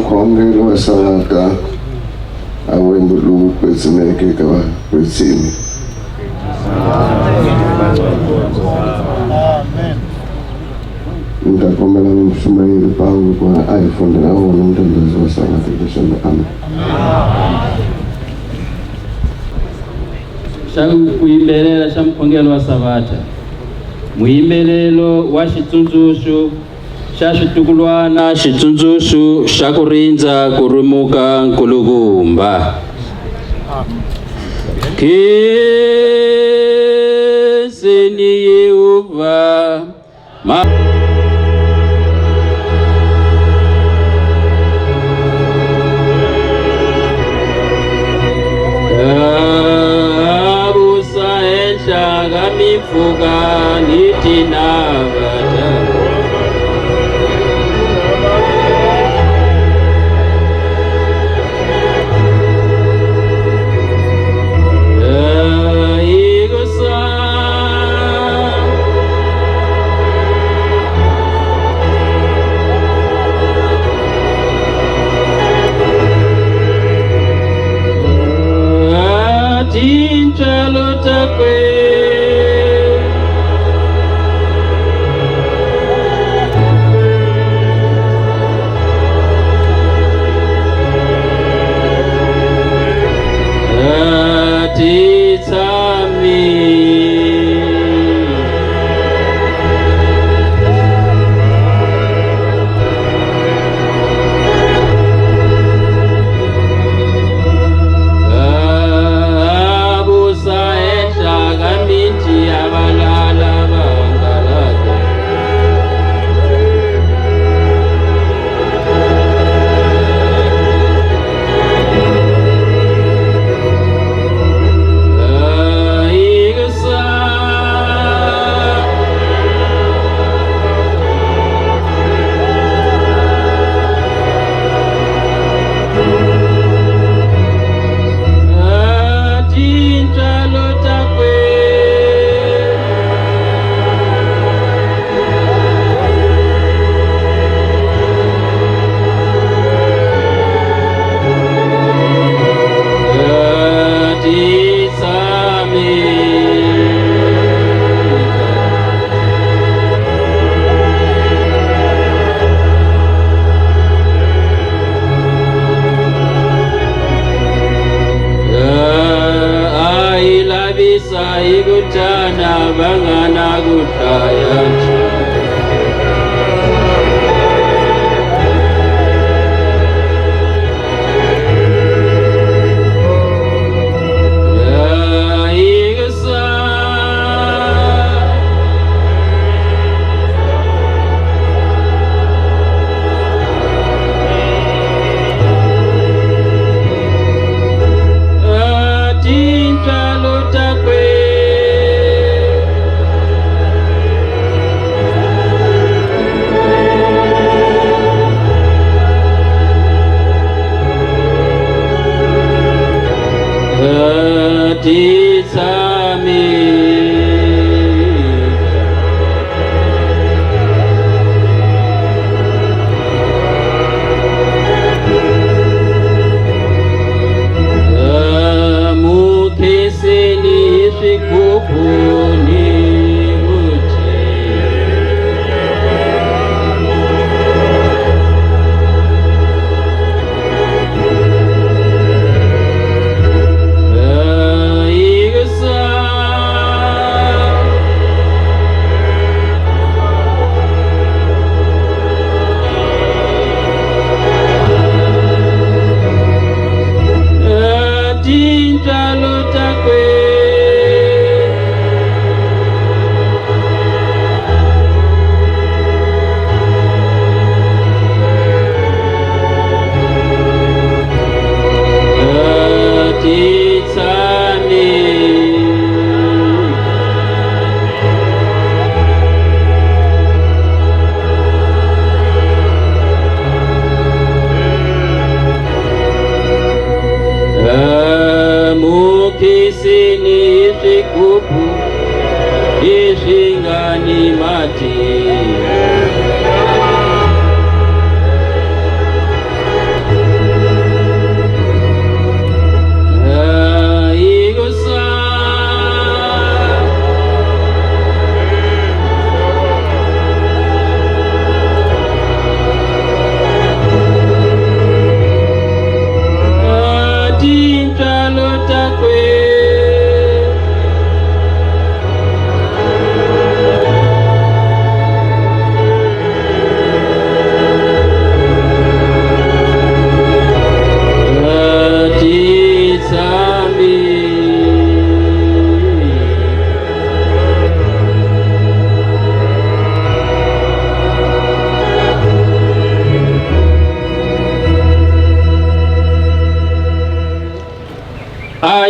mkhongelo wasangata awembulu kwetsineke kawa kwetsini. Nitakomela mshumairi pangu kwa aifunde na uwa mtandazi wasangata kishamba. Amen. Kuimbelela sha mkhongelo wa Sabata. Muimbelelo wa xitsundzuxo xa switukulwana xitsundzuxo xa ku rindza ku rumuka nkulukumba. Khenseni Yehova Fuga nitinavata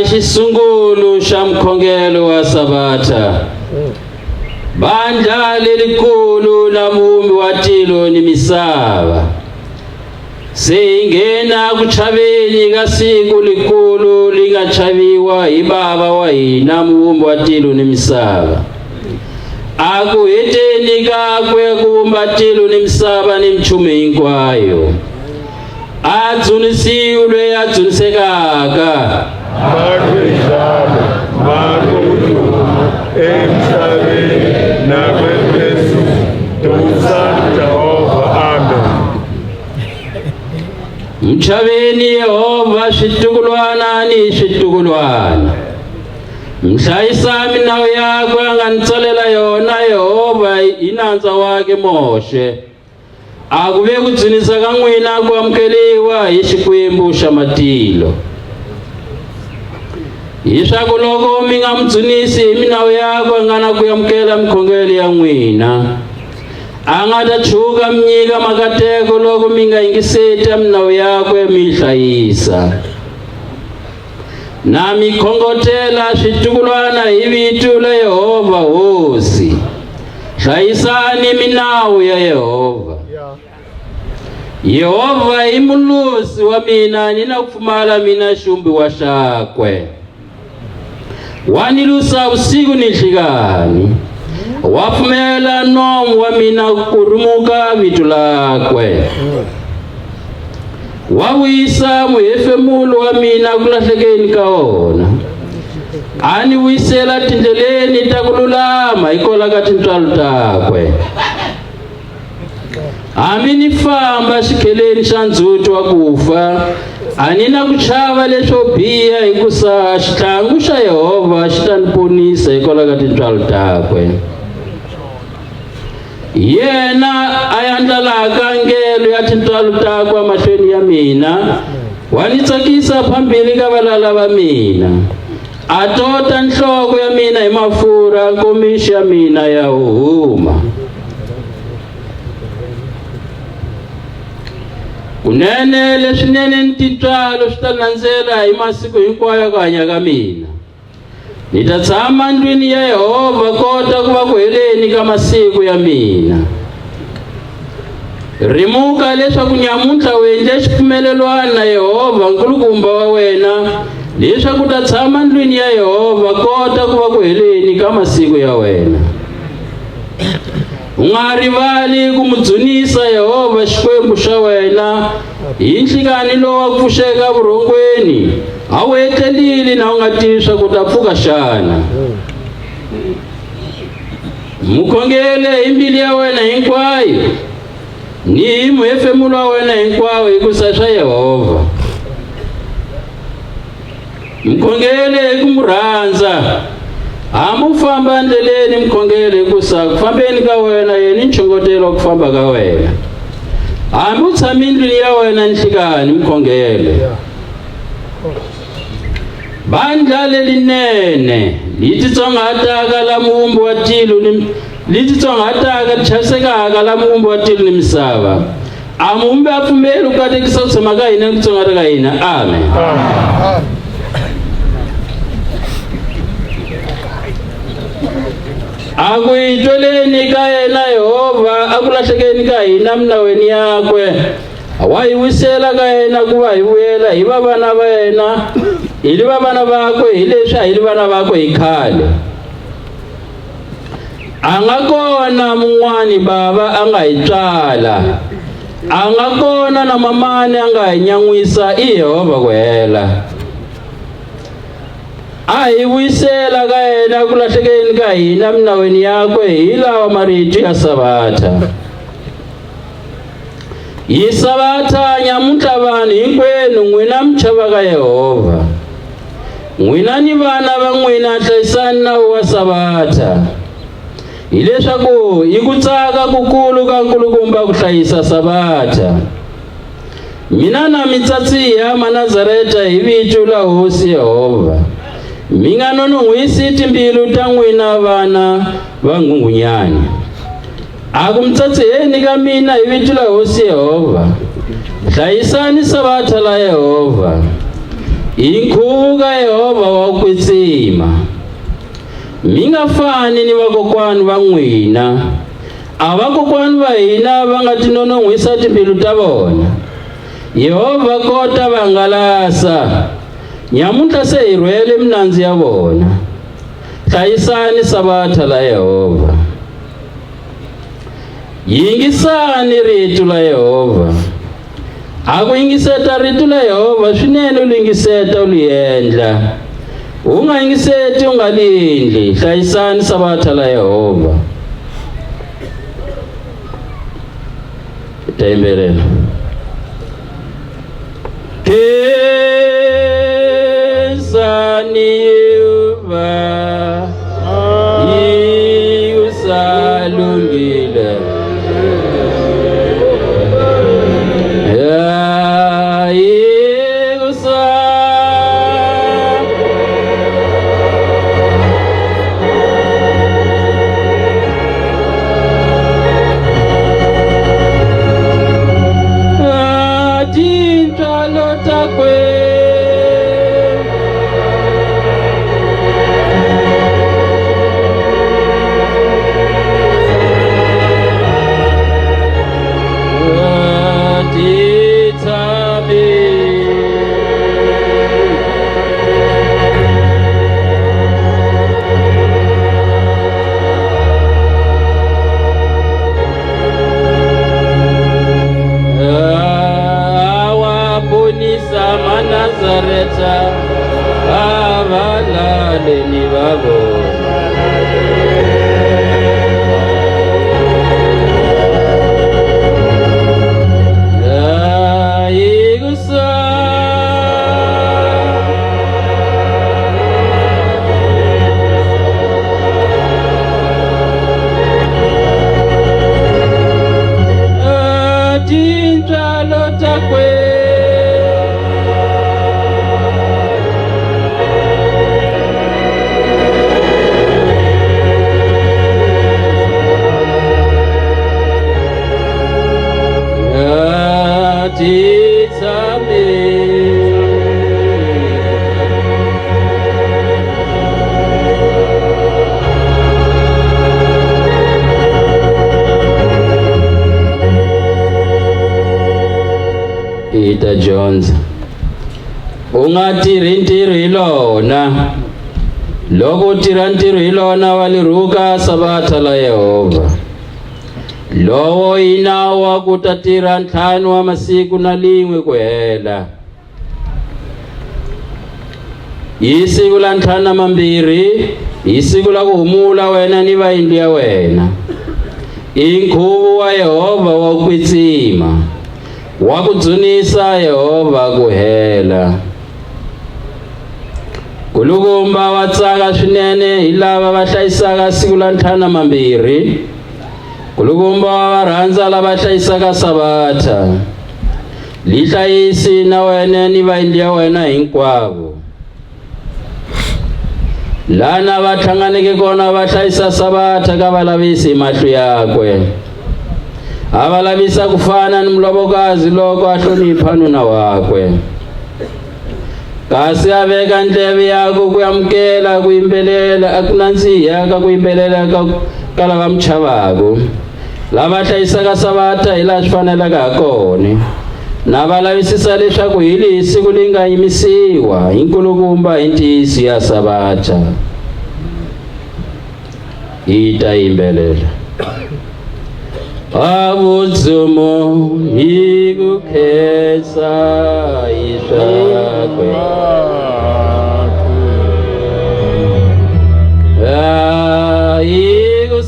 xisungulu xa mkhongelo wa Sabata. Bandla lelikulu na mumbi wa tilo ni misava. Se ingena ku chaveni ka siku likulu li nga chaviwa hi bava wa hina mumbi wa tilo ni misava. Aku heteni kakwe ku vumba tilo ni misava ni mchume hinkwayo. Adzunisiwe adzunisekaka. Makwezalo, makuduma, emhlabeni nakwephezulu, tusani Jehova, amen. Mchaveni Yehova switukulwana ni switukulwana. Mhlayisa minawu yakwe anganitsalela yona Yehova inandza wake Moshe. Akuve kudzunisa ka n'wina ku amukeliwa hi Xikwembu xa matilo. Hiswaku loko mi nga mudzunisi hi minawu yakwe nga na ku amukela mikhongelo ya n'wina, a nga ta chuka mi nyika makateko loko mi nga yingiseti minawu yakwe mi hlayisa. Na mi khongotela switukulwana hi vito la Yehova Hosi. Hlayisani minawu ya Yehova. Yehova i mulusi wa mina, nina kufumala mina shumbi wa shakwe. Wanilusa usiku ni nhlekani. Wafumela nomu wa mina kurumuka vitu lakwe. Wawisa muhefemulo wa mina kulahlekeni ka wona. Ani wisela tindleleni ta kululama ikola ka tintswalo takwe. Ami ni famba xikheleni xa ndzhuti wa kufa, anina ku chava leswo biha hikusa xihlangu xa Yehova xi ta ni ponisa hikwalaho ka tintswalo takwe. Yena a ya ndlalaka ngelo ya tintswalo takwe mahlweni ya mina, wa ni tsakisa phambili ka valala va mina. A tota nhloko ya mina hi mafurha, nkomishi ya mina ya huhuma. Kunene leswinene ni tintswalo swi ta landzela hi masiku hinkwayo ku hanya ka mina. Ni ta tshama ndlwini ya Yehova kota ku va ku heleni ka masiku ya mina. Rimuka leswaku nyamuntlha u endle xipfumelelwano na Yehova nkulukumba wa wena, leswaku ta tshama ndlwini ya Yehova kota ku va ku heleni ka masiku ya wena. U nga rivali ku mudzunisa Yehova Xikwembu xa wena hi nhlekani lowu wa ku pfuxeka vurhongweni. A wu heteleli na u nga tivi swa ku ta pfuka xana. Mukhongele hi mbilu ya wena hinkwayo ni hi muhefemulo wa wena hinkwawo hikusa swa Yehova. Mukhongele hi ku mu rhandza. Hambi u famba ndleleni mukhongele hikusa ku fambeni ka wena yena nchongotelo wa ku famba ka wena. Hambi u tshame ndlwini ya wena nhlekani mukhongele. Bandla lelinene lititsongataka la muvumbi wa tilo lititsongataka lichavisekaka la muvumbi wa tilo ni misava. A muvumbi a pfumeli ku katekisa ku tshama ka hina ni ku tsongata ka hina. Amen. Aku itweleni ka yena Yehova, aku lahlekeni ka hina minaweni yakwe. Wa hi wisela ka yena ku va hi vuyela hi va vana va yena, hi li va vana vakwe hi leswi a hi li vana vakwe hi khale. A nga kona mun'wani bava a nga hi tswala, a nga kona na mamani a nga hi nyan'wisa, i Yehova ku hela. A hi wisela ka yena ku lahlekeni ka hina minaweni yakwe hi lawa marito ya Sabata. Hi Sabata nyamuntlha vanhu hinkwenu n'wina mi chava ka Yehova. N'wina ni vana va n'wina hlayisani nawu wa Sabata. Hileswaku hi ku tsaka kukulu ka nkulukumba ku hlayisa Sabata. Mina na mitsatsi ya Manazareta hi vito la Hosi Yehova. Mi nga nonohwisi timbilu ta n'wina vana va nghunghunyani. A ku mtsatsiheni ka mina hi vito la Hosi Yehova. Hlayisani Sabata la Yehova. inkhuvo ka Yehova wa ku kwetsima. Mi nga fani ni vakokwani va n'wina. A vakokwani va hina va nga tinonon'wisa timbilu ta vona. Yehova kota va hangalasa. Nyamuntlha se hi rhwele minandzu ya vona. Hlayisani Sabata la Yehova. Yingisani rito la Yehova. A ku yingiseta rito la Yehova swinene u yingiseta u li endla. U nga yingiseti u nga lindli. Hlayisani Sabata la Yehova. Ta yimbelela. Khensani Yehova usalungile. Peter Jones. U nga tirhi ntirho hi lona. Loko u tirha ntirho hi lona wa liruka Sabata la Yehova. Lowo hi nawu wa ku ta tirha 5 wa masiku na lin'we ku hela. Hi siku la 52 hi siku la ku humula wena ni vayindlu ya wena. I nkhuvo wa Yehova wa ku kwetsima. Wa ku dzunisa Yehova ku hela. Kulukumba wa tsaka swinene hi lava va hlayisaka siku la 52. Kulukumba wa rhandza lava hlayisaka Sabata. Lihlayisi na wena ni vayindlu ya wena hinkwavo. Lana va thlanganeke kona va hlayisa Sabata ka valavisi mahlo yakwe. A va lavisa ku fana ni mulovokazi loko a hlonipha nuna wakwe. Kasi a veka ndleve yakwe ku amukela ku yimbelela ku nandziha ka ku yimbelela ka lava muchavako. Lava hlayisaka Sabata hi laha swi fanelaka ha kona. Na va lavisisa leswaku hi lihi siku leyi nga yimisiwa hi nkulukumba hi ntiyisi ya Sabata. Hi ta yimbelela. Avutsumo hi ku khensa hi swakwe. Hi ku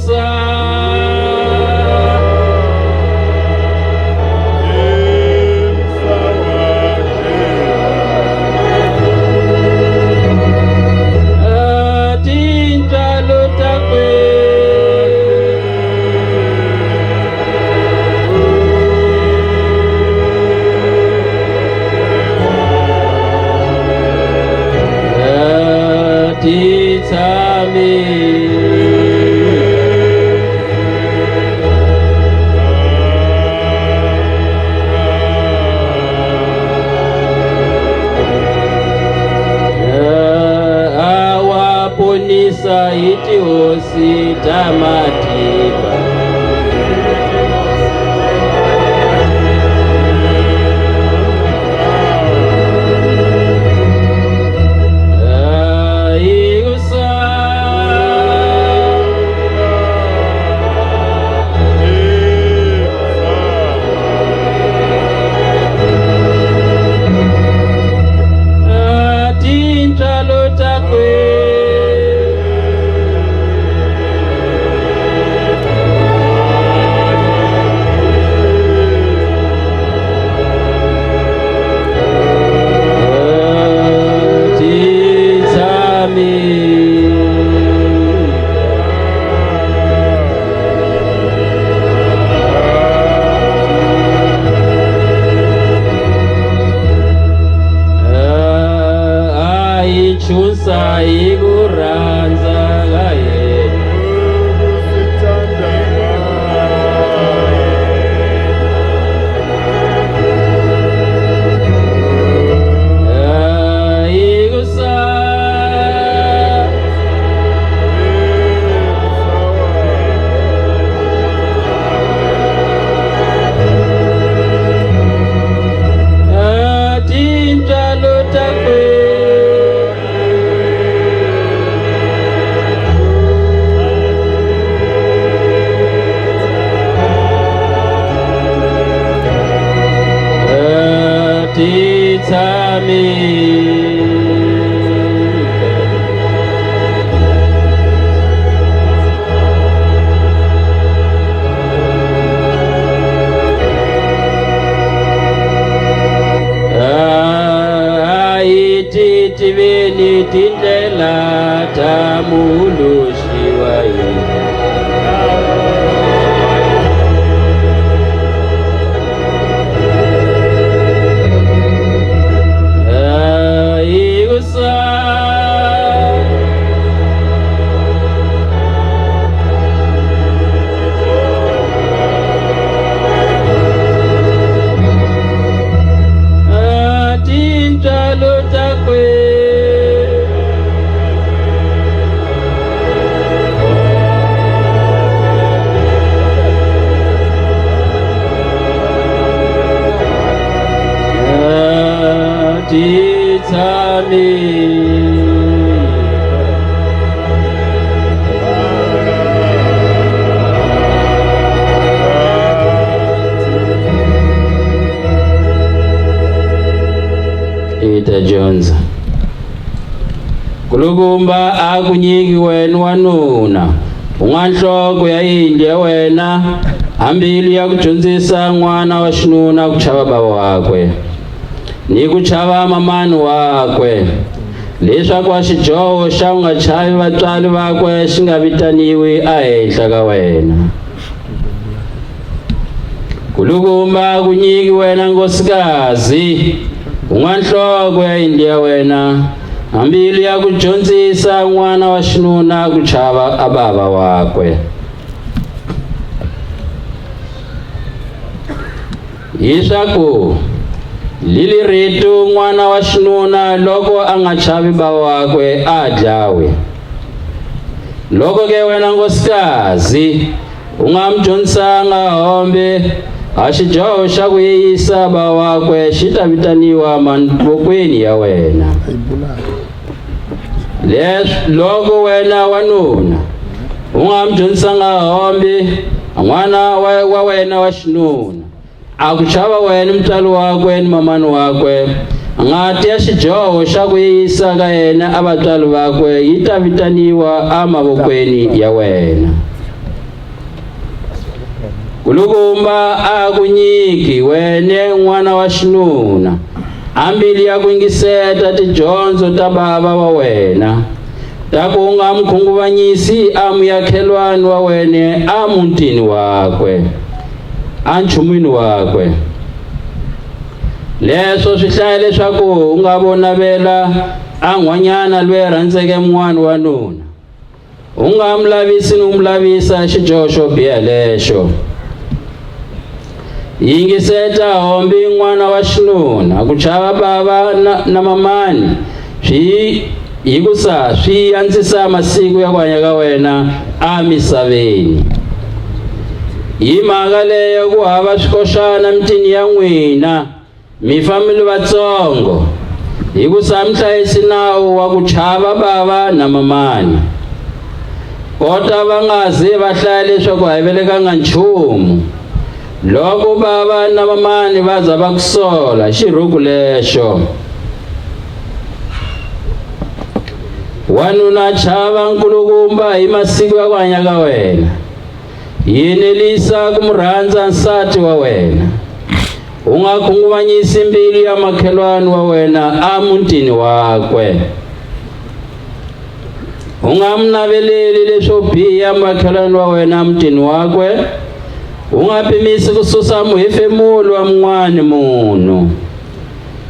tihosi ta Matiba. Chusa iguranza gaye igusa tinjalo takwe Tiveni tindela tamulushiwa Ita Jones Kulugumba akunyiki wenu wanuna unganhloko ya India wena ambili ya kuchunzisa mwana wa shinuna kuchava baba wakwe ni kuchava mamani wakwe leswa kwa xijowo xa unga chavi vatswali vakwe xi nga vitaniwi ahenhla ka wena Kulugumba kunyiki wena nkosikazi unganhloko ya India wena ambili ya kudyondzisa mwana wa xinuna ku chava ababa wakwe hiswaku lili ritu mwana wa xinuna loko a nga chavi baba wakwe a dlawe loko ke wena nkosikazi u nga mi dyondzisanga hombe a xijoho xa ku yeyisa baba wakwe xi ta vitaniwa mavokweni ya wena loko wena wanuna u nga mi dyondzisanga hombe n'wana wa wena wa xinuna a ku chava wena mutswali wakwe ni mamani wakwe ngati ya xijoho xa ku yeyisa ka yena a vatswali vakwe yi ta vitaniwa a mavokweni ya wena Kulugumba a ku nyiki wene n'wana wa xinuna ambili ya ku yingiseta tidyondzo ta baba wa wena ta ku u nga mukhunguvanyisi a muyakhelwani wa wene a mutini wakwe a nchumwini wakwe leswo swi hlaya leswaku u nga vonavela a n'wanyana loyi rhandzeke mun'wana wa nuna u nga mu lavisi ni mu lavisa xijoho xo biha lexo yingiseta hombi n'wana wa xinuna ku chava baba na mamani swi ikusa swi antswisa masiku ya ku hanya ka wena amisaveni. Hi mhaka leyo ku hava swikoxana mitini ya n'wina mi famili vatsongo, hikusa mi hlayisi nawu wa ku chava bava na mamani. Kota va nga ze va hlaya leswaku a hi velekanga nchumu loko bava na mamani va za va ku sola xirhuku lexo. Wanuna chava nkulukumba hi masiku ya ku hanya ka wena, yinelisa ku mu rhandza nsati wa wena, u nga khunguvanyisi mbilu ya makhelwani wa wena amutini wakwe. U nga mu naveleli leswo biha makhelwani wa wena amutini wakwe, u nga pimisi ku susa muhefemulo wa mun'wani munhu.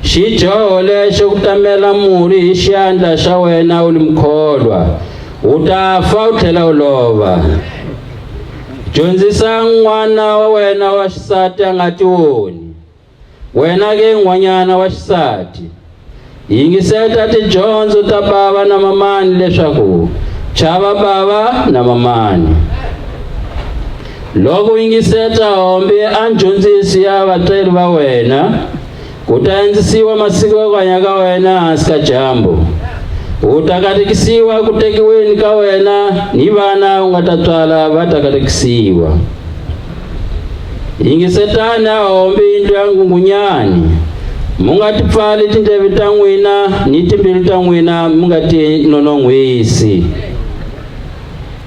Xidyoho lexo ku tamela murhi hi xandla xa wena u li mukholwa, u ta fa u tlhela u lova. Dyondzisa n'wana wa wena wa xisati a nga ti woni, wena ke n'wanyana wa xisati. Yingiseta tidyondzo ta bava na mamani leswaku chava bava na mamani. Loko yingiseta hombi andyondzisi ya vatswari va wena, ku ta endlisiwa masiku ya ku hanya ka wena hansi ka dyambu. U ta katekisiwa ku tekiweni ka wena ni vana u nga ta tswala va ta katekisiwa. Yingisetani hombi yindlu ya ngungunyani, mu nga ti pfali tindleve ta n'wina ni timbilu ta n'wina mu nga ti nonon'wisi.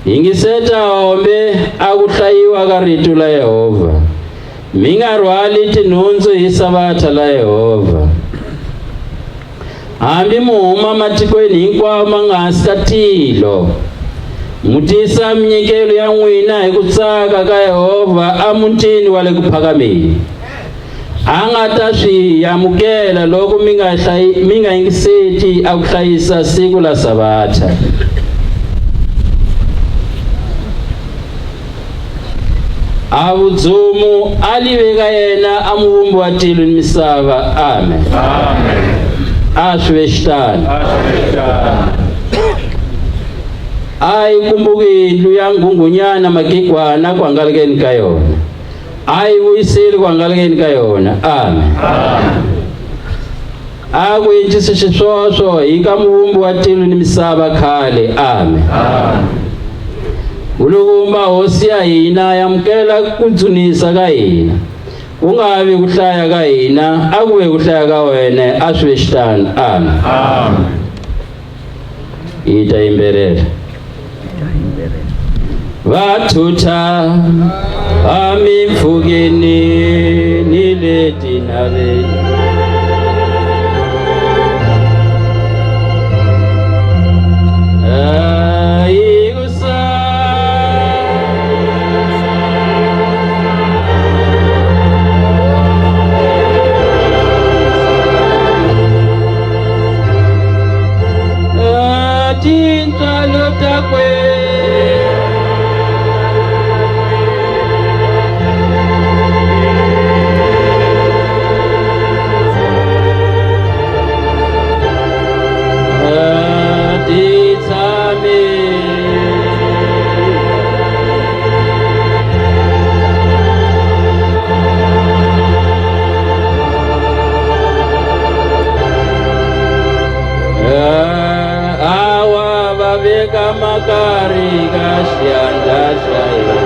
Yingiseta hombi a ku hlayiwa ka rito la Yehova, mi nga rhwali tinhundzu hi Sabata la Yehova. Hambi mu huma matikweni hinkwawo ma nga hansi ka tilo, mu tisa minyikelo ya n'wina hi ku tsaka ka Yehova amutini wa le ku phakameni. A nga ta swi amukela loko mi nga yingiseti a ku hlayisa siku la Sabata. A vudzumu a li veka yena a muvumbi wa tilo ni misava. Amen. Amen. A swi ve xitalo. A yi kumbuki yindlu ya ngungunyana makekwana ku hangalakeni ka yona, a yi vuyiseli ku hangalakeni ka yona. Amen. A ku endlise xiswoswo hi ka muvumbi wa tilo ni misava khale. Amen. Kulukumba hosi ya hina yamukela ku dzunisa ka hina, ku nga vi ku hlaya ka hina, a ku ve ku hlaya ka wena. A swi ve xitano. Amen. Hi ta yimbelela. Vathuta va mipfukeni ni le tinaveni, tintalo takwe makari kasyanda saya.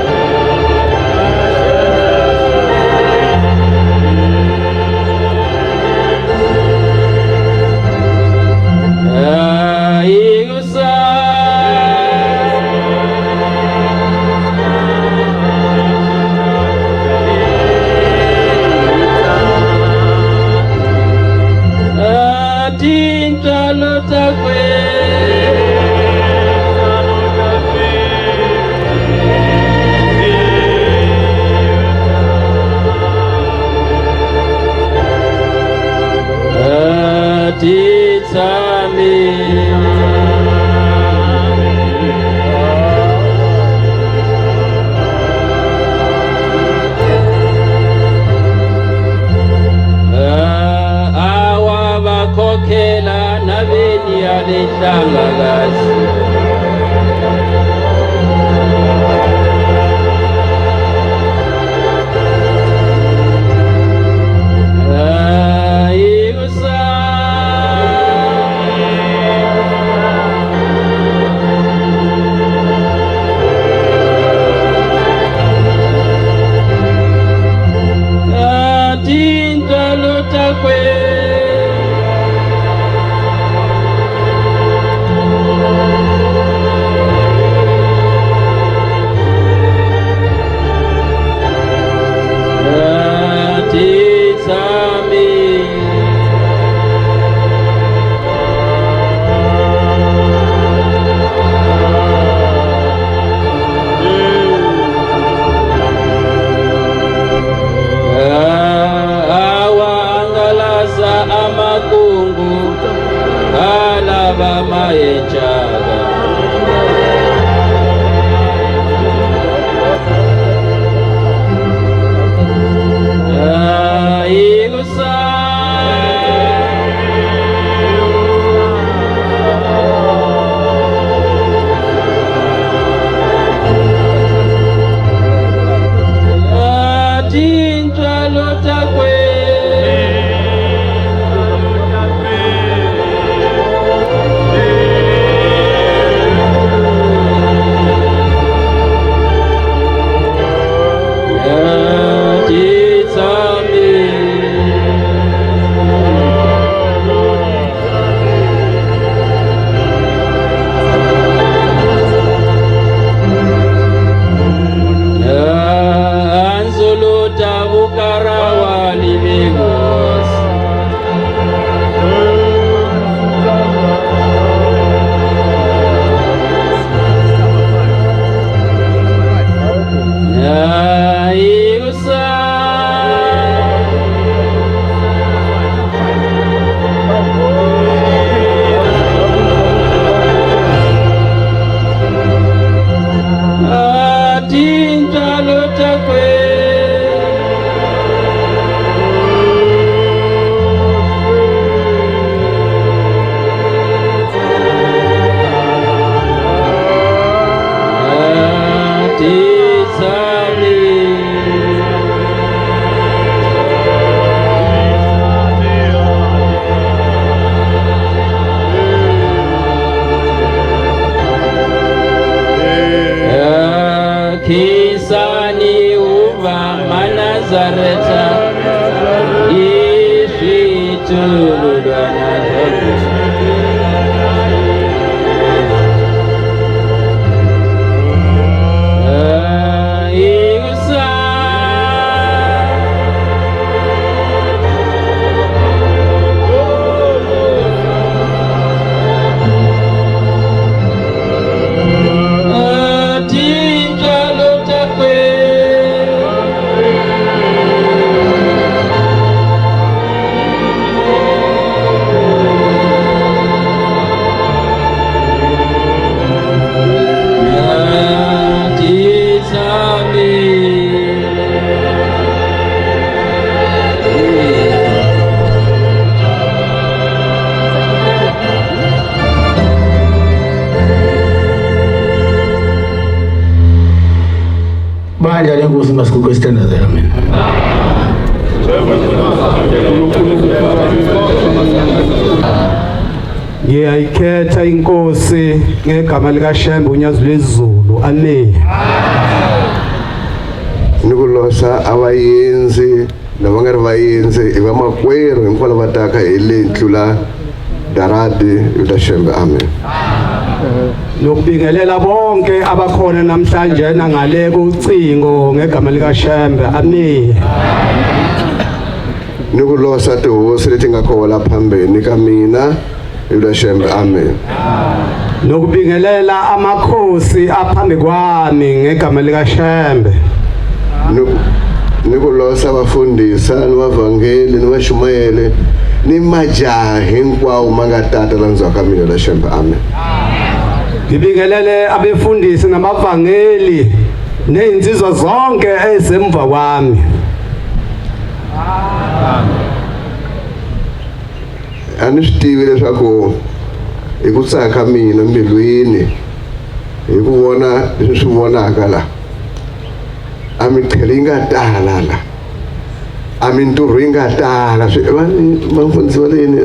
Tinta lotakwe awa bakhokhela nabeni lihlangakazi. Bali aliyengusa masiku estenda amen. Ngiyayikhetha inkosi ngegama lika Shembe unyazo lezulu amen. Nikulosa abayenzi nabangari bayenzi ibamakweru imfola bataka elentula darade utashembe amen. Nokubingelela bonke abakhona namhlanje ngale kucingo ngegama lika Shembe amen. Nikulosa tihosi leti nga khola phambeni ka mina utashembe amen. Nokubingelela amakhosi aphambi kwami ngegama lika Shembe. Nikulosa abafundisa nabavangeli nabashumayele ni majaha hinkwawo mangatata landzwa ka mina utashembe amen. Ngibingelele abefundisi nabavangeli nezinsizwa zonke ezisemva kwami. Anisitivi leswaku ikutsaka mina embilwini ikuvona leswi swi vonaka la a miqhele yi nga tala la a minturho yi nga tala mafundhisi va leni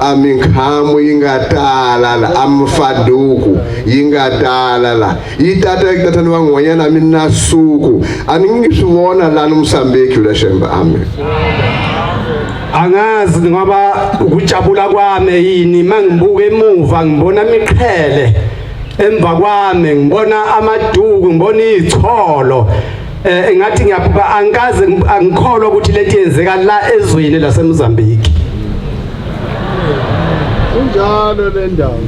a minkhamu yi nga tala la a mifaduku yi nga tala la yi tata ni van'wanyana a minasuku a ni ngi swi vona la ni Mozambique la Shemba. Amen. Angazi ngoba ukujabula kwami yini mangibuka emuva ngibona miqhele emva kwami ngibona amaduku ngibona izicholo engathi ngiyabuka angikaze angikholwa ukuthi lento yenzeka la ezweni laseMozambique. Unjalo le ndawo.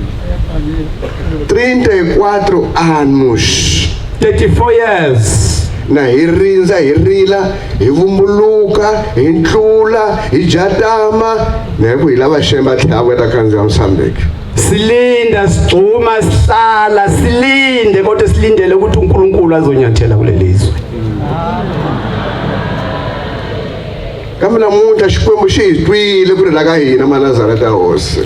34 anos. 34 years. Na hi rindza hi rila hi vumbuluka hi ntlula hi jatama na hi ku hi lava Shemba tlhava ta kandziya Mozambique. Silinda sigcuma sihlala silinde kodwa silindele ukuthi uNkulunkulu azonyathela kulelizwe. Kambe namuntlha Xikwembu xi hi twile ku ri la ka hina Manazareta hosi.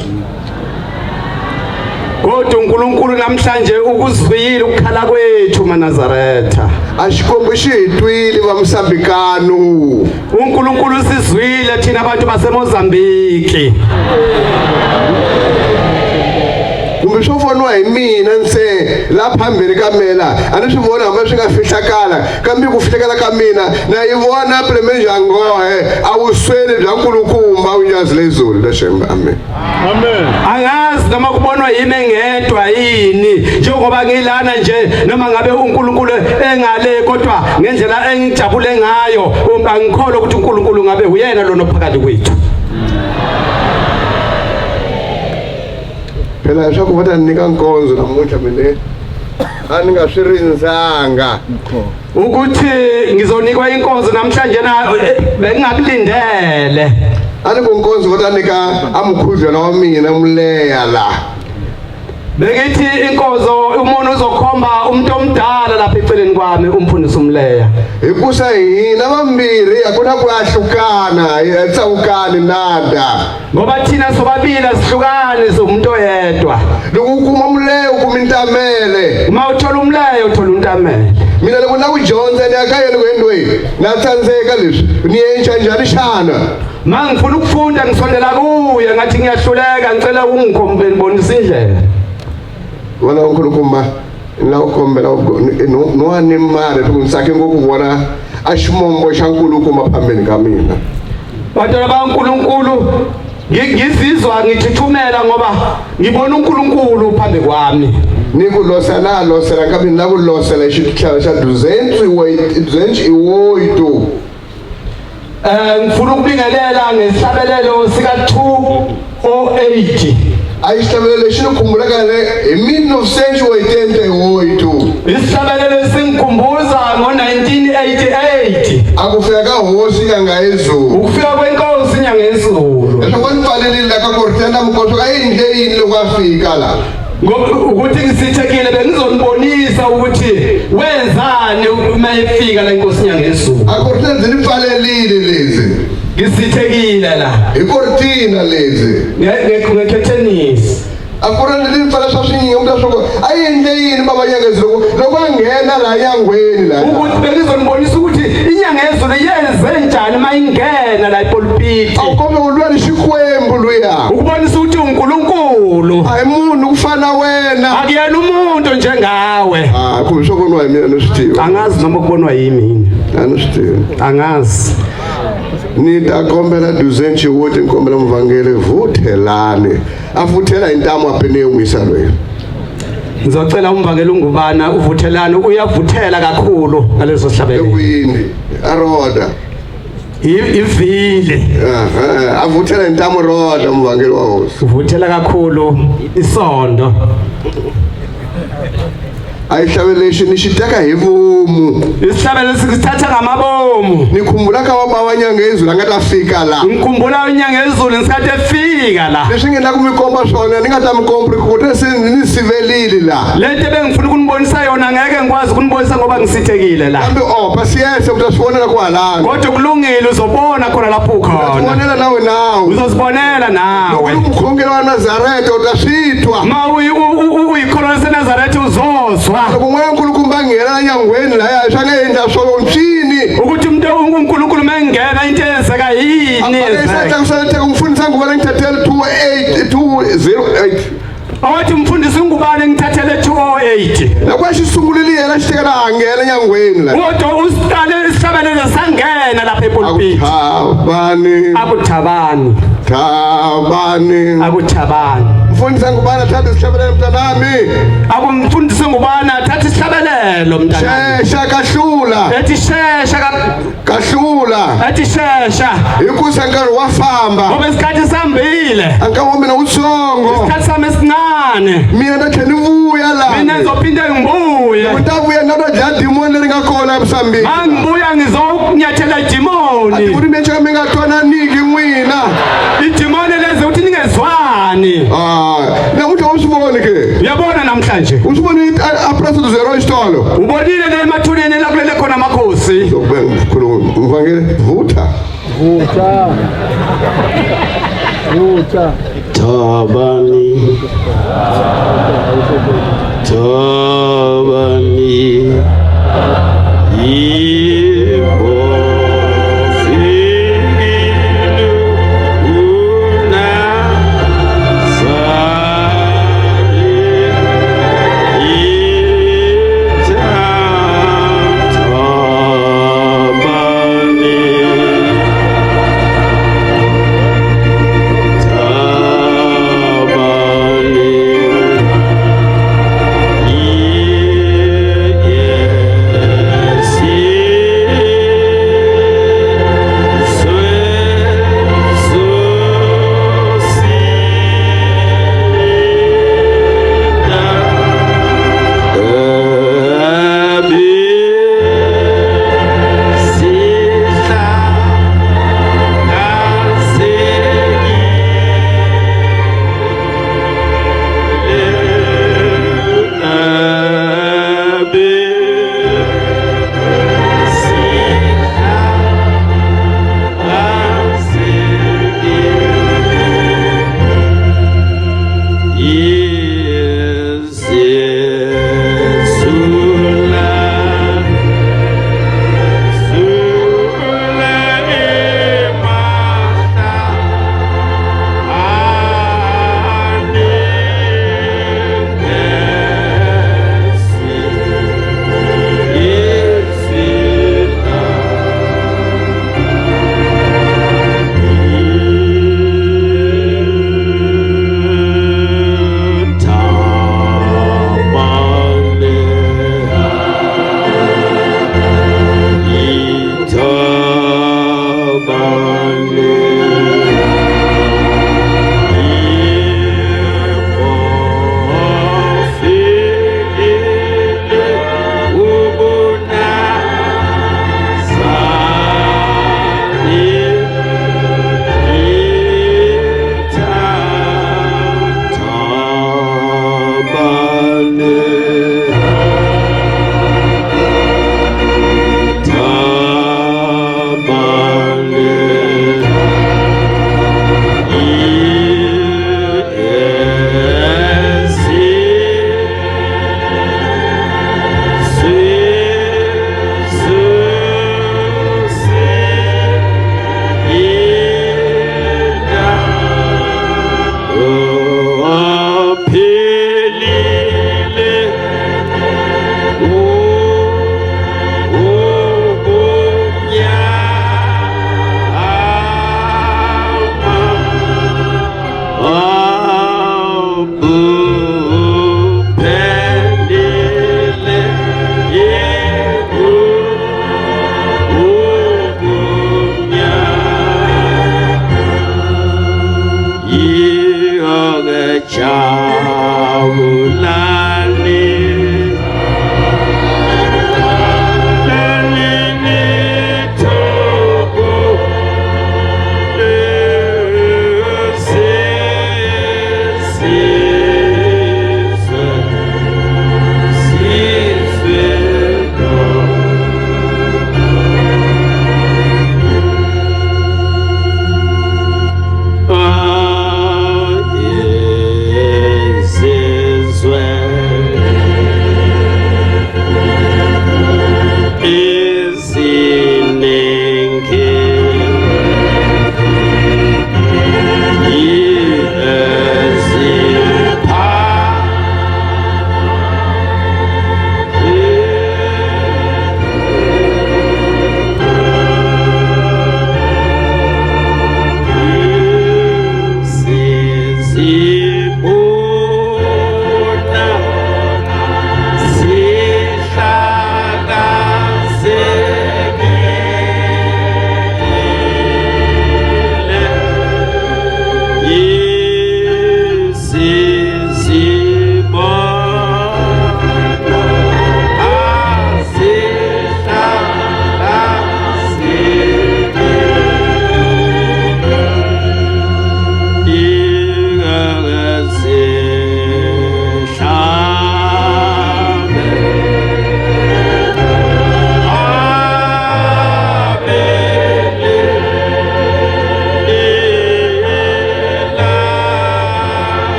Kodwa uNkulunkulu namhlanje ukuzwile ukukhala kwethu Manazareta. A Xikwembu xi hi twile va Mosambikano. uNkulunkulu sizwile thina abantu baseMozambique. Kumbe swo voniwa hi mina nse la phambili ka mela a ni swi vona hambi swi nga fihlakala kambe ku fihlakala ka mina na yi vona Plemenjangohe a vusweli bya nkulukumba unyazi lezulu la Shemba. Amen. Amen. Angazi noma kubonwa yimi ngedwa yini njengoba ngilana nje noma ngabe uNkulunkulu engale kodwa ngendlela engijabule ngayo angikholwa ukuthi uNkulunkulu ngabe uyena lona phakathi kwethu. Phela swa ku va ta nyika nkonzo namuntlha mina a ni nga swi rindzanga ukuthi ngizonikwa inkonzo namhlanje na bengingakulindele. a ni ku nkonzo va ta nyika a mukhuzwana wa mina Muleya la Bekithi inkonzo umuntu uzokhomba umuntu omdala lapha eceleni kwami umfundisi uMleya. hikusa hina vambirhi a ku na ku ahlukana hi tsawukani nada Ngoba thina sobabili sihlukane somuntu oyedwa. loko u kuma Muleya u kuma Ntamele. Uma uthola uMleya uthola uNtamele. Mina loko na ku dyondza ni ya ka yena ku endweni na tsandzeka leswi ni yenxa njhani xana Mangifuna ukufunda ngisondela kuye ngathi ngiyahluleka ngicela ungikhombe ngibonisa indlela. vona nkulukumba la u kombela no wa ni mari loko ni tsake ngopfu vona a ximombo xa nkulukumba phambeni ka mina. Batwana baNkulunkulu ngizizwa ngithuthumela ngoba ngibona uNkulunkulu phambi kwami. Ni ku losela kambe na ku losela xitlhava xa 208 Ngifuna ukubingelela ngesihlabelelo sika 208. a xihlabelelo lexi ni khumbulaka hi 1988 Isihlabelelo singikhumbuza ngo1988 a ku fika ka hosi ya nga Yesu ukufika kwenkosi inyangezulu. leswaku ni pfalelile ka kortenda mukoso a endle yini loko a fika la ukuthi ngisithekile bengizonibonisa ukuthi wenzani uma efika la inkosi inyangezulu. a kortenda ni pfalelile lezi Ngisithekile la hi kortina lezi ngekhethenisi. a ku ri ni pfala swa swinyinga muta swo a endle yini baba nyangezulu loko a nghena la nyangweni la Ukuthi bengizonibonisa ukuthi inyangezulu yenze njani mayingena la epulpiti. a wu kombe ku lwa ni Xikwembu luya Ukubonisa ukuthi uNkulunkulu a hi munhu ku fana wena akuyena umuntu njengawe. kumbe swo voniwa hi mina ni swi tiva Angazi noma kubonwa yimi. a ni swi tivi Angazi. ni ta kombela duzenchi wote ni kombela mvangeli vuthelani a vuthela hi ntamu apene n'wisa loyi Ngizocela umvangeli ungubana uvuthelana uyavuthela kakhulu ngaleso sihlabelelo. ekwini a roda Ivile. a vuthela hi ntamu roda mvangeli wa hosi Uvuthela kakhulu isondo. ayihlabeleshe nishiteka hivumu isihlabelo sikuthatha ngamabomu nikhumbula ka baba wanyanga ezulu angatafika la ngikhumbula unyanga ezulu ngisikade efika la leswi ngenda kumikomba swona ningata mikomba ukuthi sinisivelile la lento bengifuna ukunibonisa yona ngeke ngikwazi ukunibonisa ngoba ngisithekile la kambe pasiyese utasibonela kwalana kodwa kulungile uzobona khona lapho ukhona uzibonela nawe uzosibonela nawe umkhongelo wa Nazareth utasitwa ma uyikholwa seNazaretha uzozwa uNkulunkulu kumbangela nyangweni la yashangenza so mtshini ukuthi uNkulunkulu mengena into eyenzeka yini esatha kusethe umfundisi ngubana ngithathele 208 awathi umfundisi ngubani ngithathele 208 nakwashisungulile la shitekela angena nyangweni la kodwa usiqale isihlabelelo sangena lapha epulpit akuthabani mfundisi ngubana thatha isihlabelelo mntanami akumfundisi ngubana thatha isihlabelelo mntanami shesha kahlula ethi shesha kahlula ethi shesha ikusa nkarhi wafamba ngoba isikhathi sambile ankawo mina utsongo isikhathi sami esincane mina ndathela nivuya la mina ngizophinde ngibuye utavuya nalodla demon leri nga kona eMozambique mangibuya ngizokunyathela idimoni ukuthi menche mingatwana niki n'wina idimoni lezi uthi ningezwani na uthi usibone ke uyabona namhlanje usibone apreso zero isitolo ubonile le emathuneni la kulele khona amakhosi uvangele vuta Tabani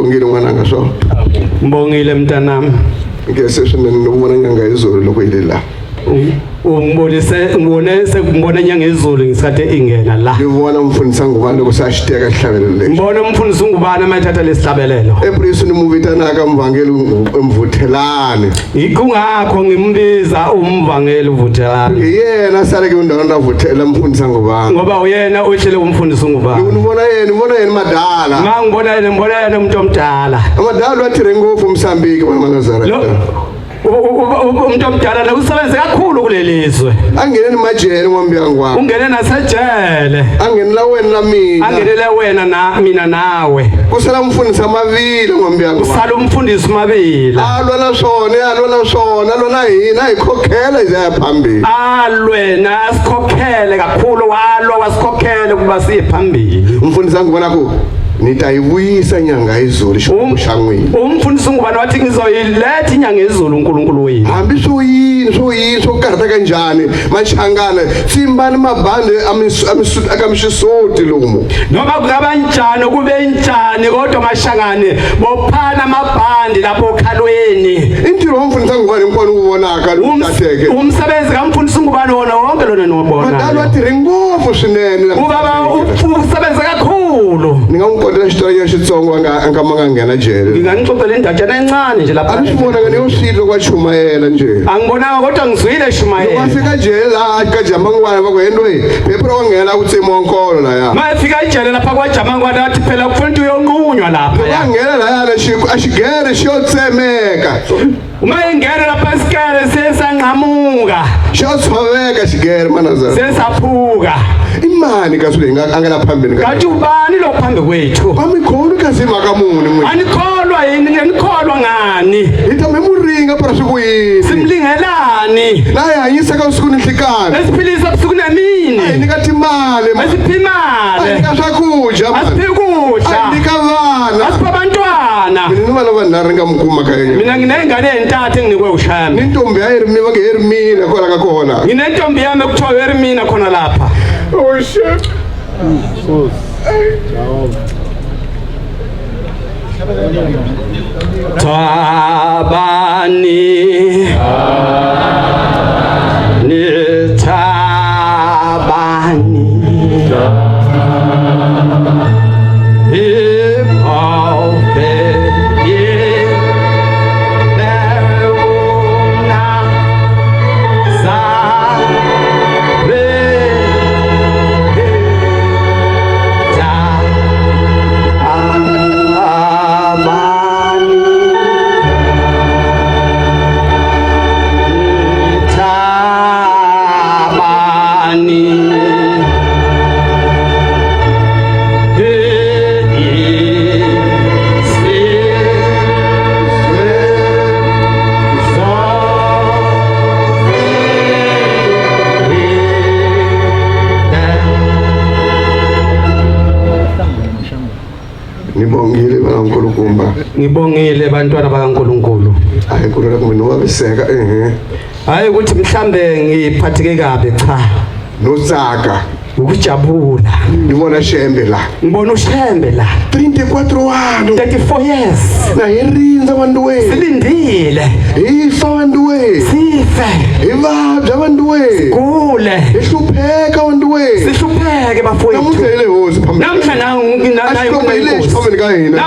Ngilungile ngwananga so. Ngibongile mntanami. Ngiyeseshe nokubona inyanga yezulu lokuyila. Ngibone sekubona inyanga yezulu ngisikade ingena la. Ngibona umfundisi ngubani lokusashiteka esihlabelelo. Ngibona umfundisi ngubani amathatha lesihlabelelo. Ebrisini umuvitana kamvangeli umvuthelane. Ikungakho ngimbiza umvangeli uvuthelane. Yena sale ke undawona uvuthela umfundisi ngubani. Ngoba uyena ohlele umfundisi ngubani. Ngibona yena madala. Ngibona yena umuntu omdala. Amadala wathire ngofu Mozambique bangazara. Umuntu omdala la usebenze kakhulu kulelizwe. Angene nimajele ngombiyangu wami. Ungene nasejele. Angene la wena na mina. Angene la wena na mina nawe. Kusala umfundisi amavili ngombiyangu. Kusala umfundisi amavili. Alona alona yini ayikhokhela izaya phambili. Alwena asikhokhele kakhulu wasikhokhele kuba siphambili. Umfundisi ngibona ku nitayibuyisa inyanga yezulu shangweni. Umfundisi ngubani wathi ngizoyiletha inyanga yezulu uNkulunkulu wethu. Hambi soyini sokarata kanjani machangana simbani mabhande akamshisoti lumo. Noma kungabanjani kube njani kodwa mashangane bophana amabhandi lapho okhalweni. Intilo umfundisi ngubani ngikona ukubonaka lutateke. Umsebenzi kamfundisi ngubani wona wonke lona nobona. Madalo athi rengofu swinene. Ubaba usebenza kakhulu. Ngingaqondela isitori yesitsongo angamanga ngena jele. Nginganixoxela indatshana encane nje lapha. Asibona ngene usilo kwaChumayela nje. Angibonanga kodwa ngizwile Shumayela. Wafika jele la kaJamangwana bakwendwe. Phepha wangena uThimo onkolo la ya. Mayifika ijele lapha kwaJamangwana athi phela kufuna into yonqunywa lapha. Wangena la ya ashigere shotsemeka. Uma ingena lapha isikele sesanqamuka. Shotsoveka shigere manazara. Sesaphuka. Imani kasule angela phambili ka. Kathi ubani lo phambi kwethu? Bamikhona kasima kamuni mwe. Anikholwa yini ngenikholwa ngani? Ithame muringa para sikuyini. Simlingelani. Naye ayisa ka usiku nihlikana. Esiphilisa busuku nemini. Ayinikathi imali manje. Asiphimale. Ayikashakudya manje. Asiphikudla. Ayikavana. Asipha abantwana. Mina noma naringa mkuma kanye. Mina nginengane entathu enginikwe ushami. Nintombi ayirimiwa ngeyerimina khona kakhona. Nginentombi yami ekuthiwa yerimina khona lapha. Oh shit. Tabani ni tabani Ngibongile bantwana bakaNkulunkulu. Hayi kulula kumina wabiseka Hayi ukuthi mhlambe ngiphatheke kabi cha. Nosaka. Ukujabula. Ngibona shembe la. Ngibona ushembe la. 34 ano. 34 years. Na yerinza abantu we. Silindile. Ifa abantu we. Sife. Ivabya abantu we. Kule. Ihlupheka abantu we. Sihlupheke bafowethu. Namhlele hosi phambili. Namhla nayo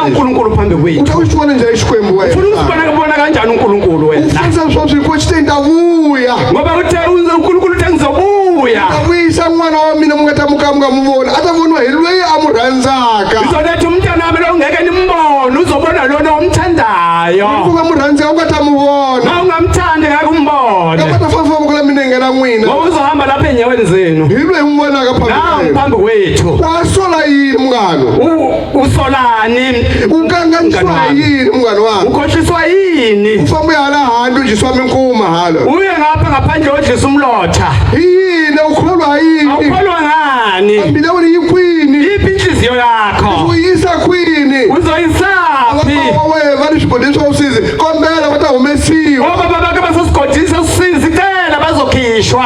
uNkulunkulu phambi kwethu. Utawushona nje isikhwembu wena. Ufuna ukubona kanjani uNkulunkulu wena? Ufuna sothi ukuthi ndavuya. Ngoba uthe uNkulunkulu uthe ngizobuya. Uyisa mwana wami nomngatamuka mngamubona. Atavonwa hilwe amuranzaka. Uzoletha umntana wami lo ngeke nimbone uzobona lona omthandayo. Ufuka muranzaka ungatamubona. Ma ungamthandi ngeke umbone. Kapata fafa kula mina ngena mwina. Ngoba uzohamba lapha enyaweni zenu. Hilwe umbona ka phambili. Phambi kwethu. Wasola yini mngano? Usolani? Unkanganiswa yini mngano wami? Ukhohliswa yini? Ufamba uyala hantu nje swami inkuma hala. Uye ngapha ngaphandle odlisa umlotha. Yini ukholwa yini? Awukholwa ngani? Ambile wena yikwini. Yiphi inhliziyo yakho? Uyisa kwini? Uzoyisaphi? Wewe vani sibodiswa usizi. Kombela wata umesiwa. Baba bake basosigodisa usizi cela bazokhishwa.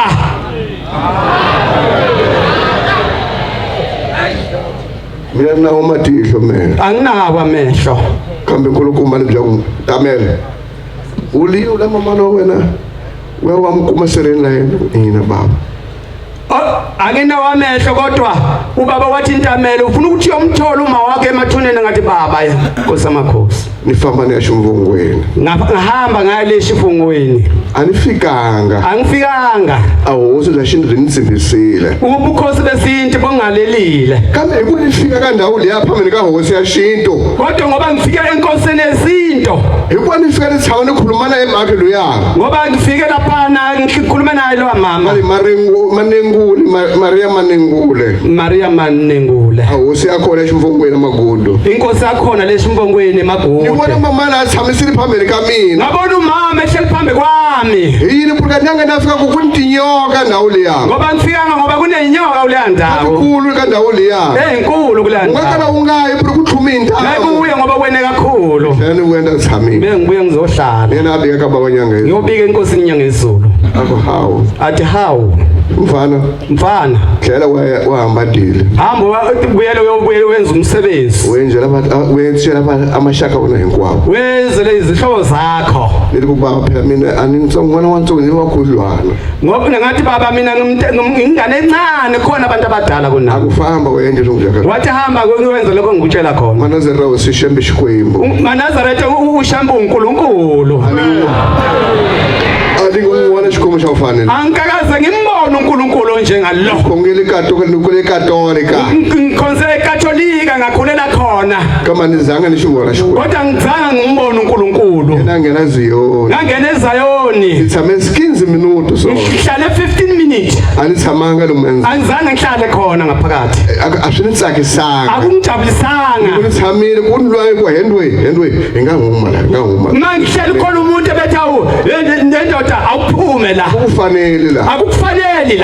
mina nawo matihlo mina anginawo amehlo kambe nkulukumba ni bya ku Tamela uli ula mama no wena wewe wamkuma sereni la yena ina baba anginawo amehlo kodwa ubaba wathi Tamela ufuna ukuthi uyomthola uma wakhe emathuneni ngathi baba ya kosamakhosi nifamba niyasho mvungweni ngahamba ngayaleshi ifungweni angifikanga awoso la shinto rinisimbisile ubukhosi besintu bongalelile kambe kunifika kandawo le yapha mina kahosi ya shinto kodwa ngoba ngifike enkosini yesinto hikuva nifika nitshama nikhulumana emakhe loya ngoba ngifike laphana ngikhuluma naye lo mama Maria Manengule awosi yakhona eximvongweni magudu inkosi yakhona leximvongweni magudu ngibona mama la tshamisile phambili ka mina ngabona umama ehleli phambi kwami yini purika nyanga nafika kukuntinyoka ndawo leya ngoba ngifikanga ngoba kunenyoka kuleya ndawo nkulu ka ndawo leya inkulu kuleya ndawo ungakala ungayi puri kuthuma intaba ngabuye ngoba kwene kakhulu hlani wenda tshamile bengibuye ngizohlala yena abika ka baba nyanga ngiyobika inkosini inyanga yezulu akho hawo athi hawo mfana hlela wahamba dile hamba ubuyele wenza umsebenzi wenzela amashaka wona hinkwawo wenzele izihlobo zakho lithi kubaba phela mina anintsongwana wantsongo niwakhudlwana ngoba ngathi baba mina ngingane encane khona abantu abadala kunami akufamba wenje njengaka wathi hamba ngiwenza lokho ngikutshela khona manazera usishembe xikwembu manazarete ushamba uNkulunkulu ngibona xikomo xa ufanele angikakaze ngimbone uNkulunkulu njengalo khongile katolika ngikhonze ekatolika ngakhulela khona kama nizanga nishibona xikwembu kodwa ngizanga ngimbone uNkulunkulu ngena Ziyoni ngangena eZayoni ngithame 15 minuto so ngihlale 15 minutes anithamanga lo menza angizange ngihlale khona ngaphakathi ashinitsakisanga akungijabulisanga kunithamile kunilwaye ku handway enganguma mangihleli khona umuntu ebethawu nendoda awuphume la akukufanele la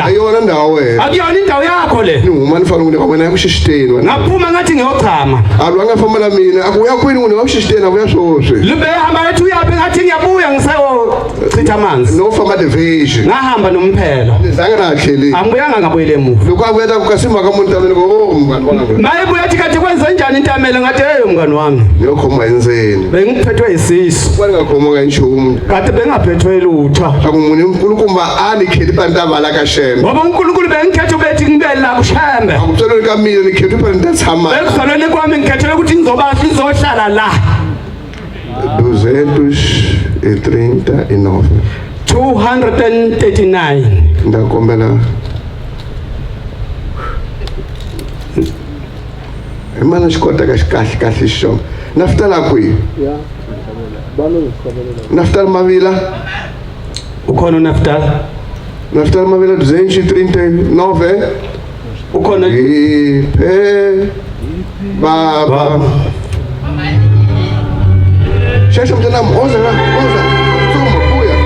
ayona ndawo wena akuyona indawo yakho le noma nifanele ukunika wena yakushishiteni ngaphuma ngathi ngiyochama alwanga la mina akuya kwini unewashishiteni akuyashoshe libe hamba ngathi uyapi ngathi ngiyabuya ngisayo chitha amanzi no famba the vision ngahamba nomphelo nizange nahleli angibuyanga ngabuyele emuva lokwaveta kukasimba kamuntu amene mngani wami maye buya kathi kwenza njani intamela ngathi mngani wami ngiyokhoma enzeni bengiphethwe isisu kwalingakhoma kanchumu kade bengaphethwe lutho akumuni uNkulunkulu anikheli pantaba la kaShembe ngoba uNkulunkulu bengikhethe bethi ngibele la kuShembe akutsheleni kamina nikhethe pantaba tsama ekuzalweni kwami ngikhethe ukuthi ngizohlala la 239 239 ndakombela emana xikota ka kahle xo nafutala kwi nafutala Mavila ukhona nafutala Mavila 239 ukhona iphe baba sheshe mntanami oza tsuma buya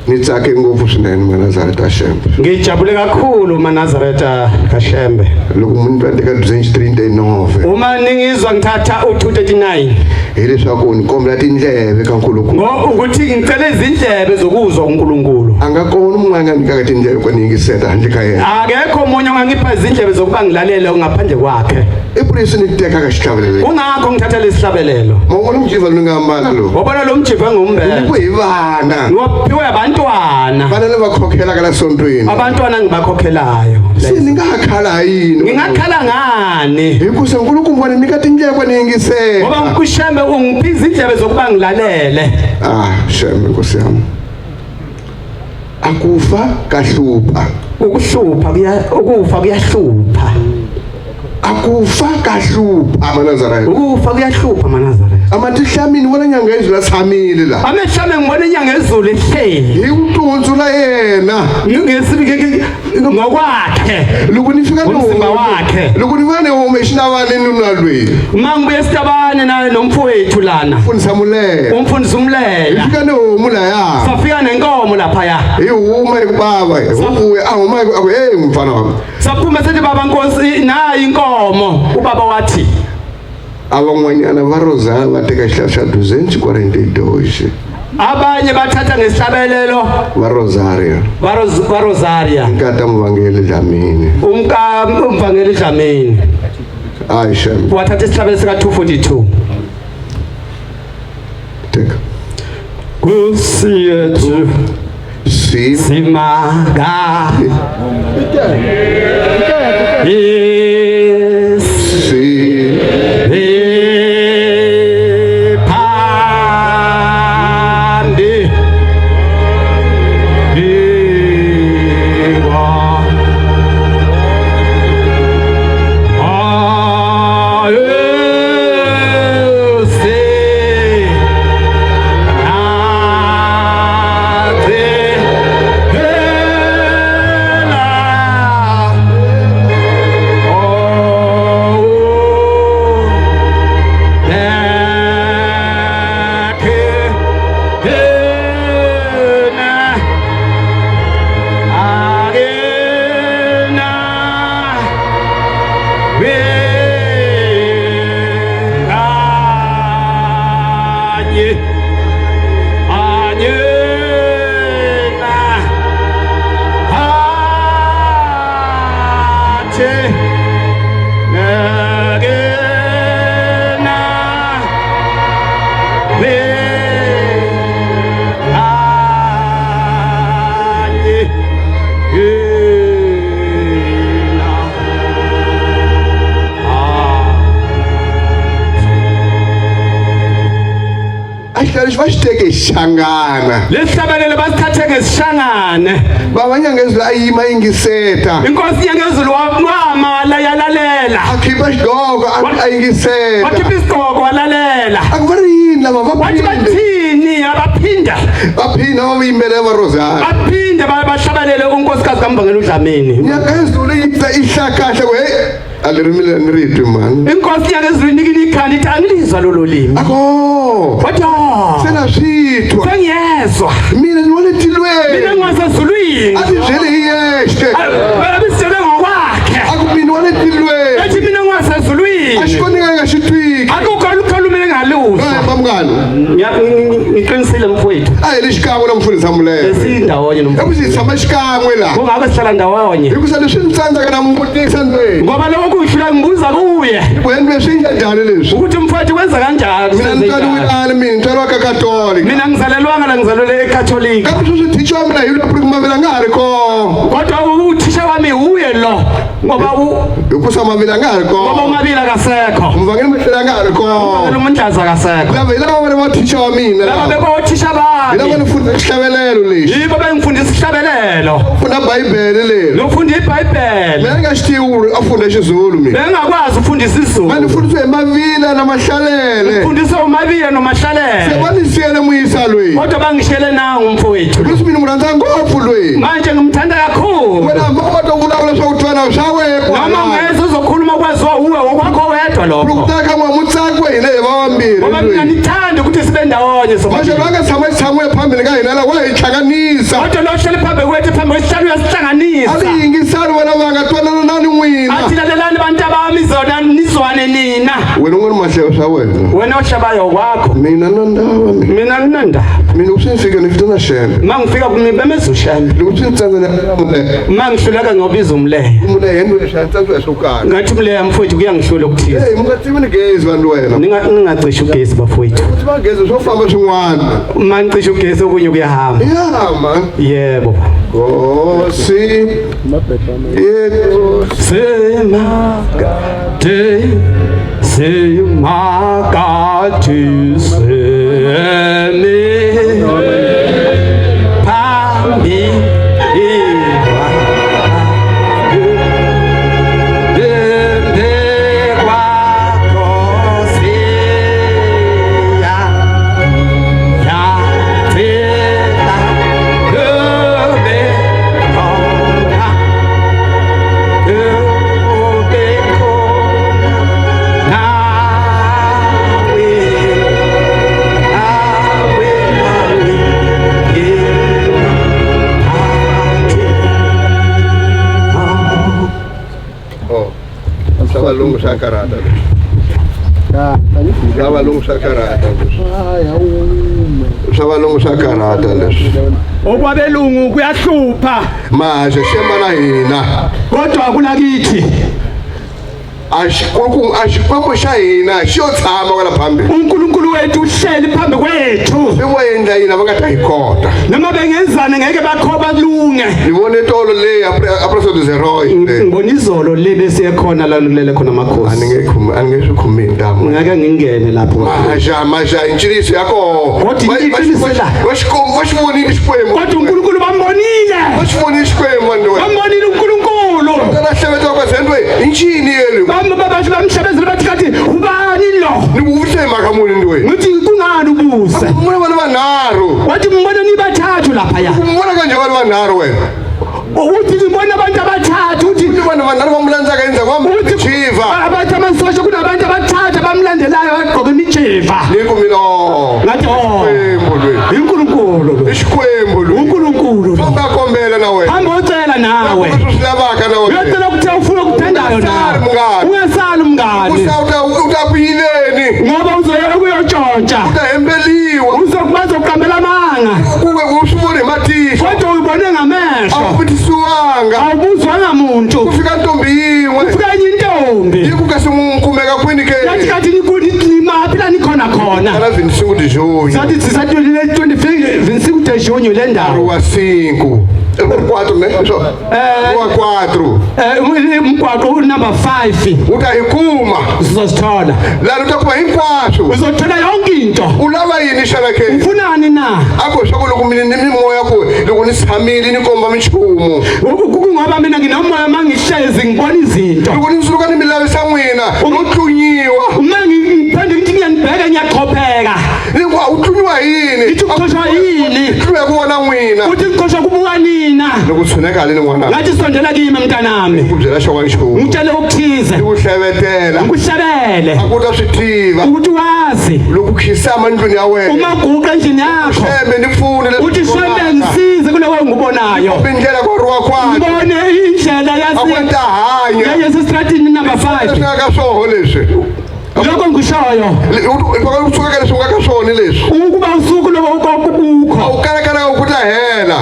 Nitsake ngopfu swinene Manazareta Kashembe. Ngijabule kakhulu Manazareta Kashembe. Loko munhu a teka 39 uma ningizwa ngithatha u239 hileswaku ni kombela tindleve ka Nkulunkulu ukuthi ngicela izindlebe zokuzwa uNkulunkulu. Angakona umunye anganika tindleve kwaningiseta handle ka yena. Akekho umunye ongangipha izindlebe zokuba ngilalele ngaphandle kwakhe. Iprisi niteka ka xihlabelelo. Kungakho ngithatha lesihlabelelo. Mawona umjiva lungambala lo. Wabona lo mjiva ngumbele. Kuyivana. Ngophiwe abantwana. Bana lebakhokhela kala sontweni. Abantwana ngibakhokhelayo. Sini ngakhala yini? Ngingakhala ngani? Hikuze uNkulunkulu wena nika tindleve kwaningiseta. Ngoba ngikushembe ungipha izindlebe zokuba ngilalele. Shembe Nkosi yami. Akufa kahlupha. Ukuhlupha ukufa kuyahlupha. Akufa kahlupha Manazareta. Ukufa kuyahlupha Manazareta. Amatihlamini wona nyanga ezulu atsamile la. Amehlame ngibona inyanga ezulu ehleli. Iwuntunzu la yena. Ngingesibike ngokwakhe. Loko nifika umzimba wakhe. Loko nifika neHomeshina bani nunalweni. Mangibuye sitabane naye nomfowethu lana. Umfundisi Mulela. Umfundisi Mulela. Nifika neHomula ya. Safika nenkomo lapha ya. Ihuma ekubaba. Ubuye ahuma mfana wami. Saphuma sethi baba Nkosi nayi inkomo. Ubaba wathi aban'wanyana va rozana va teka xihlahla xa 242 abanye bathatha ngesihlabelelo va rosaria va rosaria nkata muvangeli Dlamini umvangeli Dlamini hayi shem wathatha isihlabelelo sika 242 teka Nkosi yethu simaga vasiteke xangana lesihlabelelo basithathe ngesishangane baba nyanga ezulu ayima yingiseta inkosi nyanga ezulu wamala yalalela akhipha xidoko ayingiseta wakhipha isigqoko walalela akuvari yini lava wathi bathini abaphinda vayimbele va rozari baphinde bahlabelele unkosikazi kaMvangeli uDlamini nyanga ezulu ihlakahle we alirimile niriti mani inkosi nyanga ezulu inikile ikhanda ithi angilizwa lolo limi wathi sena swithwa sengiyezwa mina niwaletilweni mina ngingasezulwini ativele hiyexe abisele ngokwakhe akumina waletilweni ethi mina ngingasezulwini axikoninga nga xitwiki akukho lukhalumile ngaluzwa bamngani ngiqinisile mfowethu ayi lexikan'we na mfundhisa Mulela esindawonye hikuzi hi tshama xikan'we laha kungabe sihlala ndawonye hikusa leswi ni tsandzaka na muvutisa ndweni ngoba loko kuhlula ngibuza kuye wena leswi njhani leswi ukuthi mfowethu kwenza kanjani mina nitswariwilani mina ntswariwa ka katolika mina ngizalelwanga la ngizalelwe ekatholika kambe sweswi thicha wa mina hi lopri kumavela nga ha ri kona kodwa uthisha wami uye umvelo ngoba ukusamabila ngariko ngoba umabila kasekho umvangela mhlela ngariko umvangela umndlaza kasekho laba yilabo wena wathisha wamina laba bekothisha bani yilabo nifunda isihlabelelo lesi yibo bengifundisa isihlabelelo ufunda iBhayibheli lelo nofunda iBhayibheli mina ngashithiwulu afunda isiZulu mina bengakwazi ufundisa isiZulu manje ufundiswe emavila namahlalele ufundisa umabila nomahlalele sebanisiyele muyisalweni kodwa bangishele nangu mfowethu kuthi mina ngiranda ngophu lweni manje ngimthanda kakhulu wena mbodo ulawula sawuthwana usawekwa noma ungeze uzokhuluma kwaziwa uwe okwakho wedwa lokho ukutaka ngwamutsakwe yile bawambili ngoba mina ngithanda ukuthi sibe ndawonye so manje bangathama isithamwe phambili kayinala wayichakanisa kodwa lo hlele phambi kwethu phambi kwesihlalo uyasihlanganisa abiyingisali wena bangatwana nani nwina athi lalelani bantu abami zona nizwane nina wena ungona mahlelo sawena wena oshabayo kwakho mina nandaba mina nginandaba mina usifika nifitana shembe mangifika kumibemeza ushembe ukuthi nitsanzana mule mangihluleka ngobiza umleya mule yendo eshantsazwe yasukana ngathi umleya mfowethu kuyangihlula ukuthisa hey mungathima nigezi bantu wena ningacisha ugesi bafowethu ukuthi bagezi sofamba swin'wana mangicisha ugesi okunye kuyahamba yama yebo Nkosi yethu semakade semi phambi Sabalungu sakarata. Sabalungu sakarata. Sabalungu sakarata leswi. okwabelungu kuyahlupha Manje shemana hina. kodwa kulakithi Ashikwambo xa hina xi yo tshama kwala phambili. uNkulunkulu wethu uhleli phambi kwethu I vo endla yini va nga ta yi kota. noma bengenzani ngeke bakhoba lunge Ni vone tolo leyi apresident Zeroy. ngibona izolo le bese khona la kulele khona amakhosi Ani nge swi khumi ndamu. ngeke ngingene lapho Maja inciniso yako. Kodwa inciniso la. Va xi vonile xikwembu. kodwa uNkulunkulu bambonile Va xi vonile xikwembu vanhu wena. bambonile uNkulunkulu Kana hleveta kwa zendwe incini yeli. bamhlabezela bathi kathi ubani lo Ni vuvise mhaka muni ndi wena. ngithi kungani ubuse Mune vanhu vanharhu. wathi mbona nibathathu lapha ya Muna kanje vanhu vanharhu wena. uthi ngibona abantu abathathu uthi Ni vanhu vanharhu va mu landzaka endzhaku va mu chiva. abathi amasosha kunabantu abathathu abamlandelayo bagqoke imijiva Ni ku mina. ngathi Xikwembu lweyi. iNkulunkulu I xikwembu lweyi. uNkulunkulu Famba kombela na wena. hamba ucela nawe Leswi swi lavaka na wena. uyocela ukuthi ufuna ukuthandayo nawe ungasali umngani Uta kuyileni. ngoba uzoya ukuyotshontsha Uta hembeliwa. bazoqambela amanga Kuwe usubone matihlo. kodwa uyibone ngamehlo Awubutisiwanga. awubuzwanga muntu Kufika ntombi yin'we. ufika enye intombi Yiku kasi kumeka kwini yathi ke. kathi nimaphi la nikhona khona Kana 25 de junho. sathi sisatolile 25 de junho le ndawo Rua 5. Rua 4, né? Rua 4. umgwaqo unumber 5 Utayikuma. sizosithola Lana utakuba hinkwaswo. uzothola yonke into Ulava yini xana ke? ufunani na Ako swa loko mina ni mimoya ku loko ni tshamile ni komba minchumu. kungoba mina nginomoya mangihlezi ngibona izinto Loko ni suka ni milavisa n'wina, no tlunyiwa. uma ngiphinde ngithi ngiyanibheka ngiyachopheka Ni kwa utlunyiwa yini? ithi ukhoshwa yini Tlunyiwa ku vona n'wina. uthi ngikhoshwa kubuka nina Loko tshuneka haleni n'wana. ngathi sondela kimi mntanami Ku byela xo wa nchumu. ngitshele okuthize Ni ku hlevetela. ngikuhlabele Akuta swi tiva. ukuthi wazi Loko khisama ndlwini ya wena. umaguqa endlini yakho Shembe ni pfune uthi shembe ngisize kuleyo ngubonayo Bindlela kwa ruwa kwakhe. ngibone indlela Akwenta hanya. yasestratini number 5 Leswi nga ka swoho leswi. lokho ngishoyo Usuka ka leswi nga ka swona leswi. ukuba usuku lokho kubukho Awukalakala ukuta hela.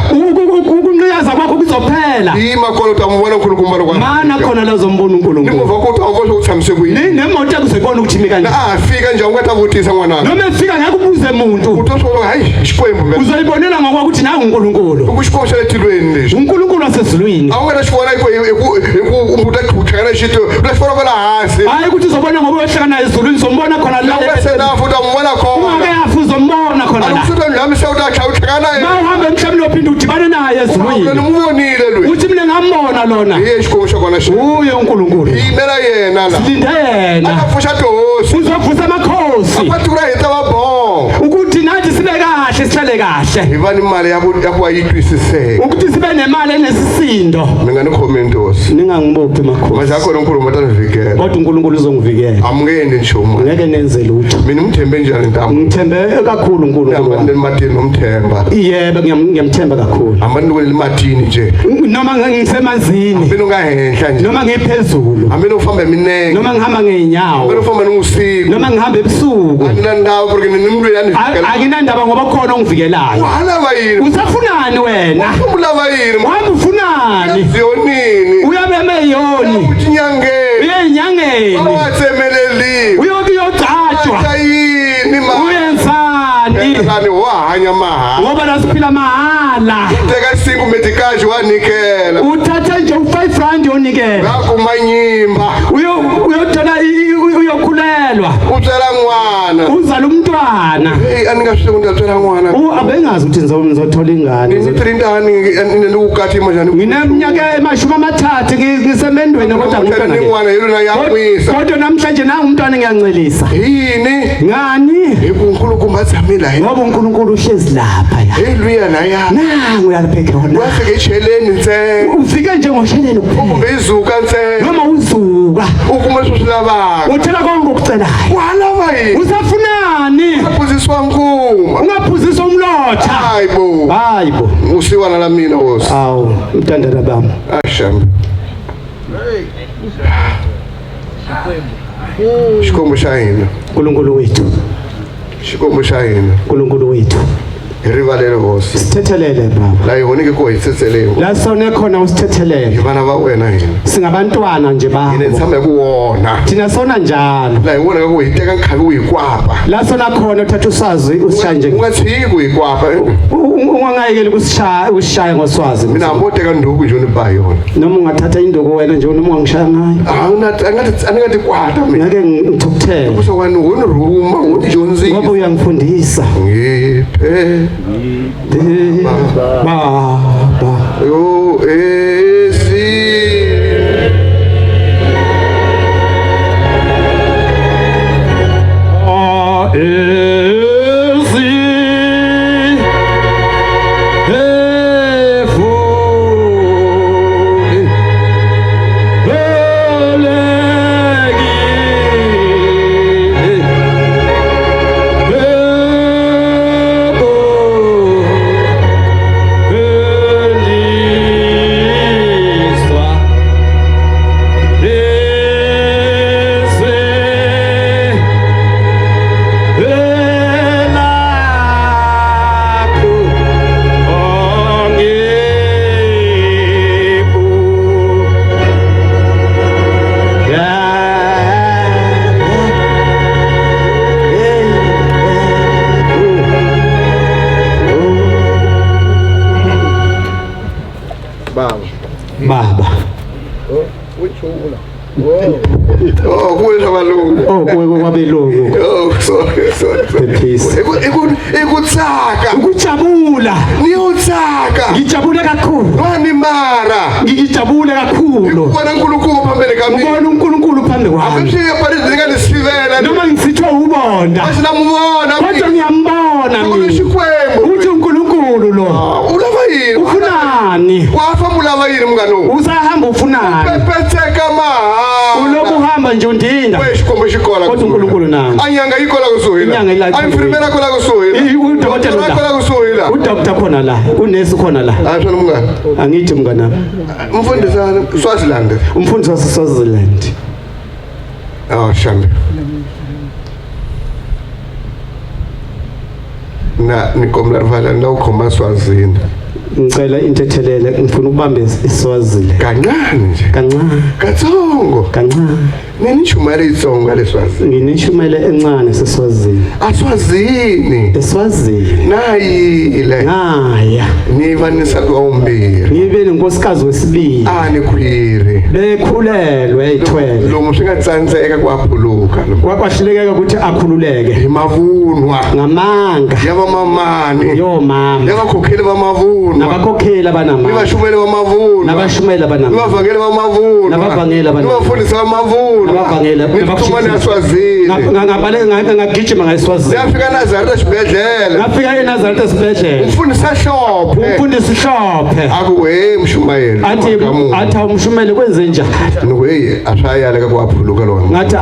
ukunqiyaza kwakho kuzophela Yima khona utamubona uNkulunkulu kwakhe. mana khona lazombona uNkulunkulu Nimuva ku utawuva swo utshamiseke kuyini. nemoto yakuzobona ukuthi imi Na kanjani afika nje ungatavutisa n'wananga. noma efika ngeke ubuze muntu Utoswo hayi xikwembu uzoyibonela ngokuthi nangu uNkulunkulu ukuxikwembu xa le tilweni lexi uNkulunkulu wasezulwini a wu nga ta xi vona u ta hlangana xito u ta xi vona kwala hansi hayi ukuthi uzobona ngoba uyohlangana ezulwini uzombona khona la senafu u ta n'wi vona ungake yafu uzombona khona la akusuta ndlhamisa u ta hlangana ma uhamba emhlabeni uphinde udibane naye ezulwini ni mu vonile loyi uthi mina ngambona lona hi xikwembu xa kona xi uye uNkulunkulu yimela yena la silinde yena a ta pfuxa tihosi uzovusa amakhosi apatiko ra hita va boho ukuthi nathi sibe kahle sihlale kahle hi va ni mali ya ku va yi twisiseka ukuthi sibe nemali enesisindo mi nga ni khomi ntosi ningangibophi makhosi maxa khona unkulunkulu ma ta ni vikela kodwa uNkulunkulu uzongivikela a mu nge endli nchumu ngeke nenze lutho mina ni mu thembe njhani ntamu ngithembe kakhulu uNkulunkulu ni matini no mu themba yebo ngiyamthemba kakhulu hamba ni wele matini nje noma ngisemanzini hambi ni nga henhla nje noma ngiphezulu hambi ni ufamba hi minenge noma ngihamba ngeenyawo hambi ni ufamba ni usiku noma ngihamba ebusuku a ni na ndhawu porque ni mntu loyi a ni vikela akinandaba ngoba khona ongivikelayo wa lava yini usafunani wena u lava yini uhamba ufunani zionini uyabeme eyoni utinyangeni uye enyangeni awatsemeleli uyogcatshwa yini ma uyenzani kani wa hanya mahala ngoba lasiphila mahala teka 5 medikaji wa nikela uthatha nje u5 rand yonikela ngakuma nyimba uyothola uyokhulelwa utswela n'wana uzala umntwana hey a ni nga swi tivi ni ta tswela n'wana abengazi ukuthi ngizothola ingane ni 30 ni kukatima njhani ngineminyaka emashumi amathathu ngisemendweni kodwa ni n'wana hi lona ya n'wisa kodwa namhlanje nangu umntwana ngiyancelisa yini ngani hi ku unkulunkulu ma tshamile hi ngoba uNkulunkulu uhlezi lapha ya hey luya laya nangu uyaliphekela wa fika echeleni ntsena ufike nje ngosheleni kuphela kumbe izuka ntsena noma uzuka ukuma leswi swi lavaka uthela konke ukucelayo wa lava yini usafunani phuziswa nkuma ungaphuziswa umlotha hayibo usiwana la mina wosi awu mtandana bami ashamba xikwembu xa hina uNkulunkulu wethu xikwembu xa hina uNkulunkulu wethu hi rivalele hosi sithethelele baba la hi honike ko hi tsetseleni la sone khona hi usithethelele vana va wena hina singabantwana nje hina babo ni tshama hi ku wona thina sona njalo la hi vonaka ku hi teka nkhavi wu hi kwapa la sona khona uthatha uswazi usishanje u nga tshiki ku hi kwapa ungangayekeli usishaya ngoswazi mina hambi wo teka nduku nje u ni ba yona noma ungathatha induku wena nje noma ungishaya ngayo a ni nga ti kwata mina ngeke ngithukuthele kusokani wo ni rhuma wo ni dyondzisa ngoba uyangifundisa ngiphe baba yo esi baba oh kuwesha valungu kuwe kwabelungu oh sorry please ikutsaka ukujabula niyotsaka ngijabule kakhulu lwani mara ngijabule kakhulu ukubona unkulunkulu phambili kami ubona uNkulunkulu phambi kwami akushiye pari ndinganisivela noma ngisithiwa ubonda asinamubona kodwa ngiyambona mina xikwembu uthi uNkulunkulu lo ulava yini ufunani wafa mulava yini mngano usahamba ufunani pepetseka mahala uloku uhamba nje undinda we xikombo xikola kodwa uNkulunkulu nangu anyanga yi kola kusuhi Inyanga yi la la amfirmera kola kusuhi la udokotela kola kusuhi la udokotela khona la unesi khona la swona mngani angithi mngana mfundisana Swaziland umfundisi waseSwaziland shambe na nikomla rivala na ukhoma Swazini ngicela intethelele ngifuna ukubamba iSwazile kancane nje kancane katsongo kancane Ninishumele itsonga leSwazini. Nginishumele encane seSwazini. Aswazini. eSwazini. Nayile. Ngaya. Niva nisakaumbiri. Ngibe nenkosikazi wesibili. Nikhwiri. Bekhulelwe eyithwele. Lo musingatsandzeka kwaphuluka lo. Kwahluleka ukuthi akhululeke. Imavunwa. Ngamanga. Yaba mamani. Yo mama. Yabakhokheli bamavunwa. Nabakhokheli abanamanga. Nibashumele bamavunwa. Nabashumeli abanamanga. Nibavangeli bamavunwa. Nabavangeli abanamanga. Nibafundisa bamavunwa. Nabavangeli. Nibafumana eSwazini. Ngagijima ngaseSwazini. Yafika eNazaretha esibhedlela. Ngafika eNazaretha esibhedlela. Umfundisi Hlophe. Umfundisi Hlophe. Akuwe mshumayeli. Athi umshumele kwenze njani? Nuwe ashayala kwaphuluka lo. Ngathi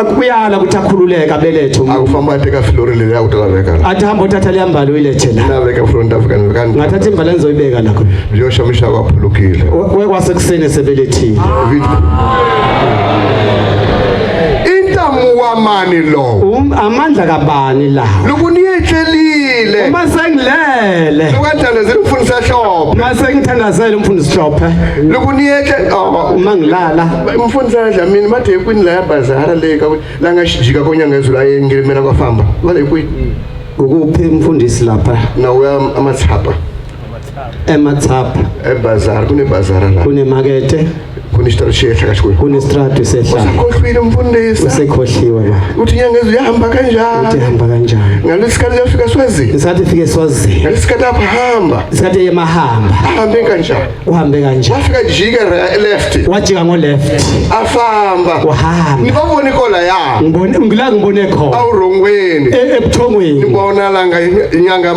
akuyala ukuthi akhululeke abelethe umuntu. Akufamba ateka flori le ya utalabeka. Athi hamba uthatha le mbali uyilethe la. Nabeka front African kan. Ngathatha imbali enzoyibeka la khona. Ngiyoshamisha kwaphulukile. Kwasekuseni sebelethile. Wamani lo amandla kabani la lokuniyehlelile uma sengilele lokanthandazela umfundisi Hlophe uma sengithandazela umfundisi Hlophe lokuniyehle uma ngilala umfundisi Dlamini bathe kwini la yabhazara le la ngashijika konyanga ezulu ayengelemela kwafamba vale kwini ukuphi umfundisi lapha nawe amathapa ebhazara kunebhazara la kunemakete kunestrato shehla kashwe kunestrato sehla usekhohlwile umfundisi usekhohliwe ba uthi inyanga ezulu yahamba kanjani uthi hamba kanjani ngalesikhathi yafika eSwazini isikhathi fike eSwazini ngalesikhathi apha hamba isikhathi yemahamba ahambe kanjani uhambe kanjani wafika jika left wajika ngo left afamba wahamba ngibabona ikola ya ngibone khona awurongweni ebuthongweni ngibona ilanga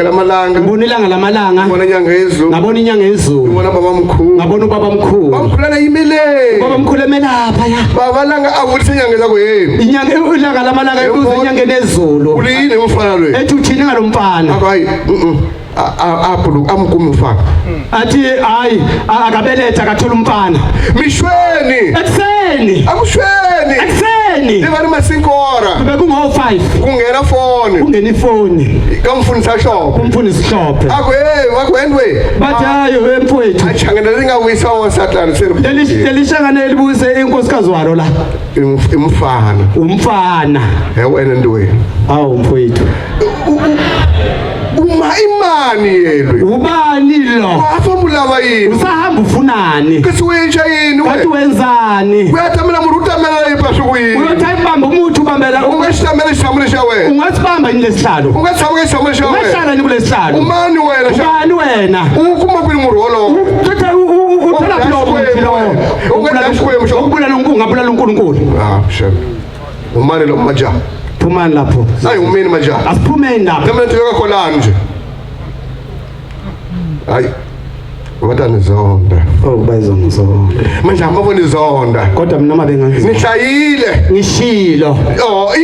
lamalanga ngibona ilanga lamalanga ngibona inyanga yezulu ngabona inyanga yezulu ngibona baba mkhulu ngabona ubaba mkhulu bamkhulana yimile baba mkhulu emelapha ya baba langa avuthisa inyanga zakho yini inyanga ilanga lamalanga ekuze inyanga nezulu ulini umfana lo ethi uthini ngalomfana akayi apho amkumi umfana athi hayi akabeletha akathola umfana mishweni ekseni akushweni ekseni livani masinkora bekungo 5 kungena phone kungena ifoni kamfundisa Hlophe umfundisi Hlophe wakwendwe bathi hayo wemfowethu achangana lingawisa waSathane lelishangane libuse inkosikazi walo la umfana wena ndiwe awu mfowethu imani yelwe ubani lo afambulava yini usahamba ufunani kesiwentsha yini wathi wenzani uyatamela murutamela ipasho kuyini uyotayibamba umuthi ubambela ungashitamela isihamule xa wena ungasibamba yini lesihlalo ungatshama isihamule xa ungahlala ni kulesihlalo umani wena ubani wena ukuma kwini murholo uthola ungabulala uNkulunkulu shem umani lo majaha phumani lapho hayi umini majaha asiphumeni lapho kamele ntibeka kholani nje hayi Wadani zonda. Bayizongizonda. Manje amabona izonda. Kodwa mina mabengazi. Nishayile. Ngishilo.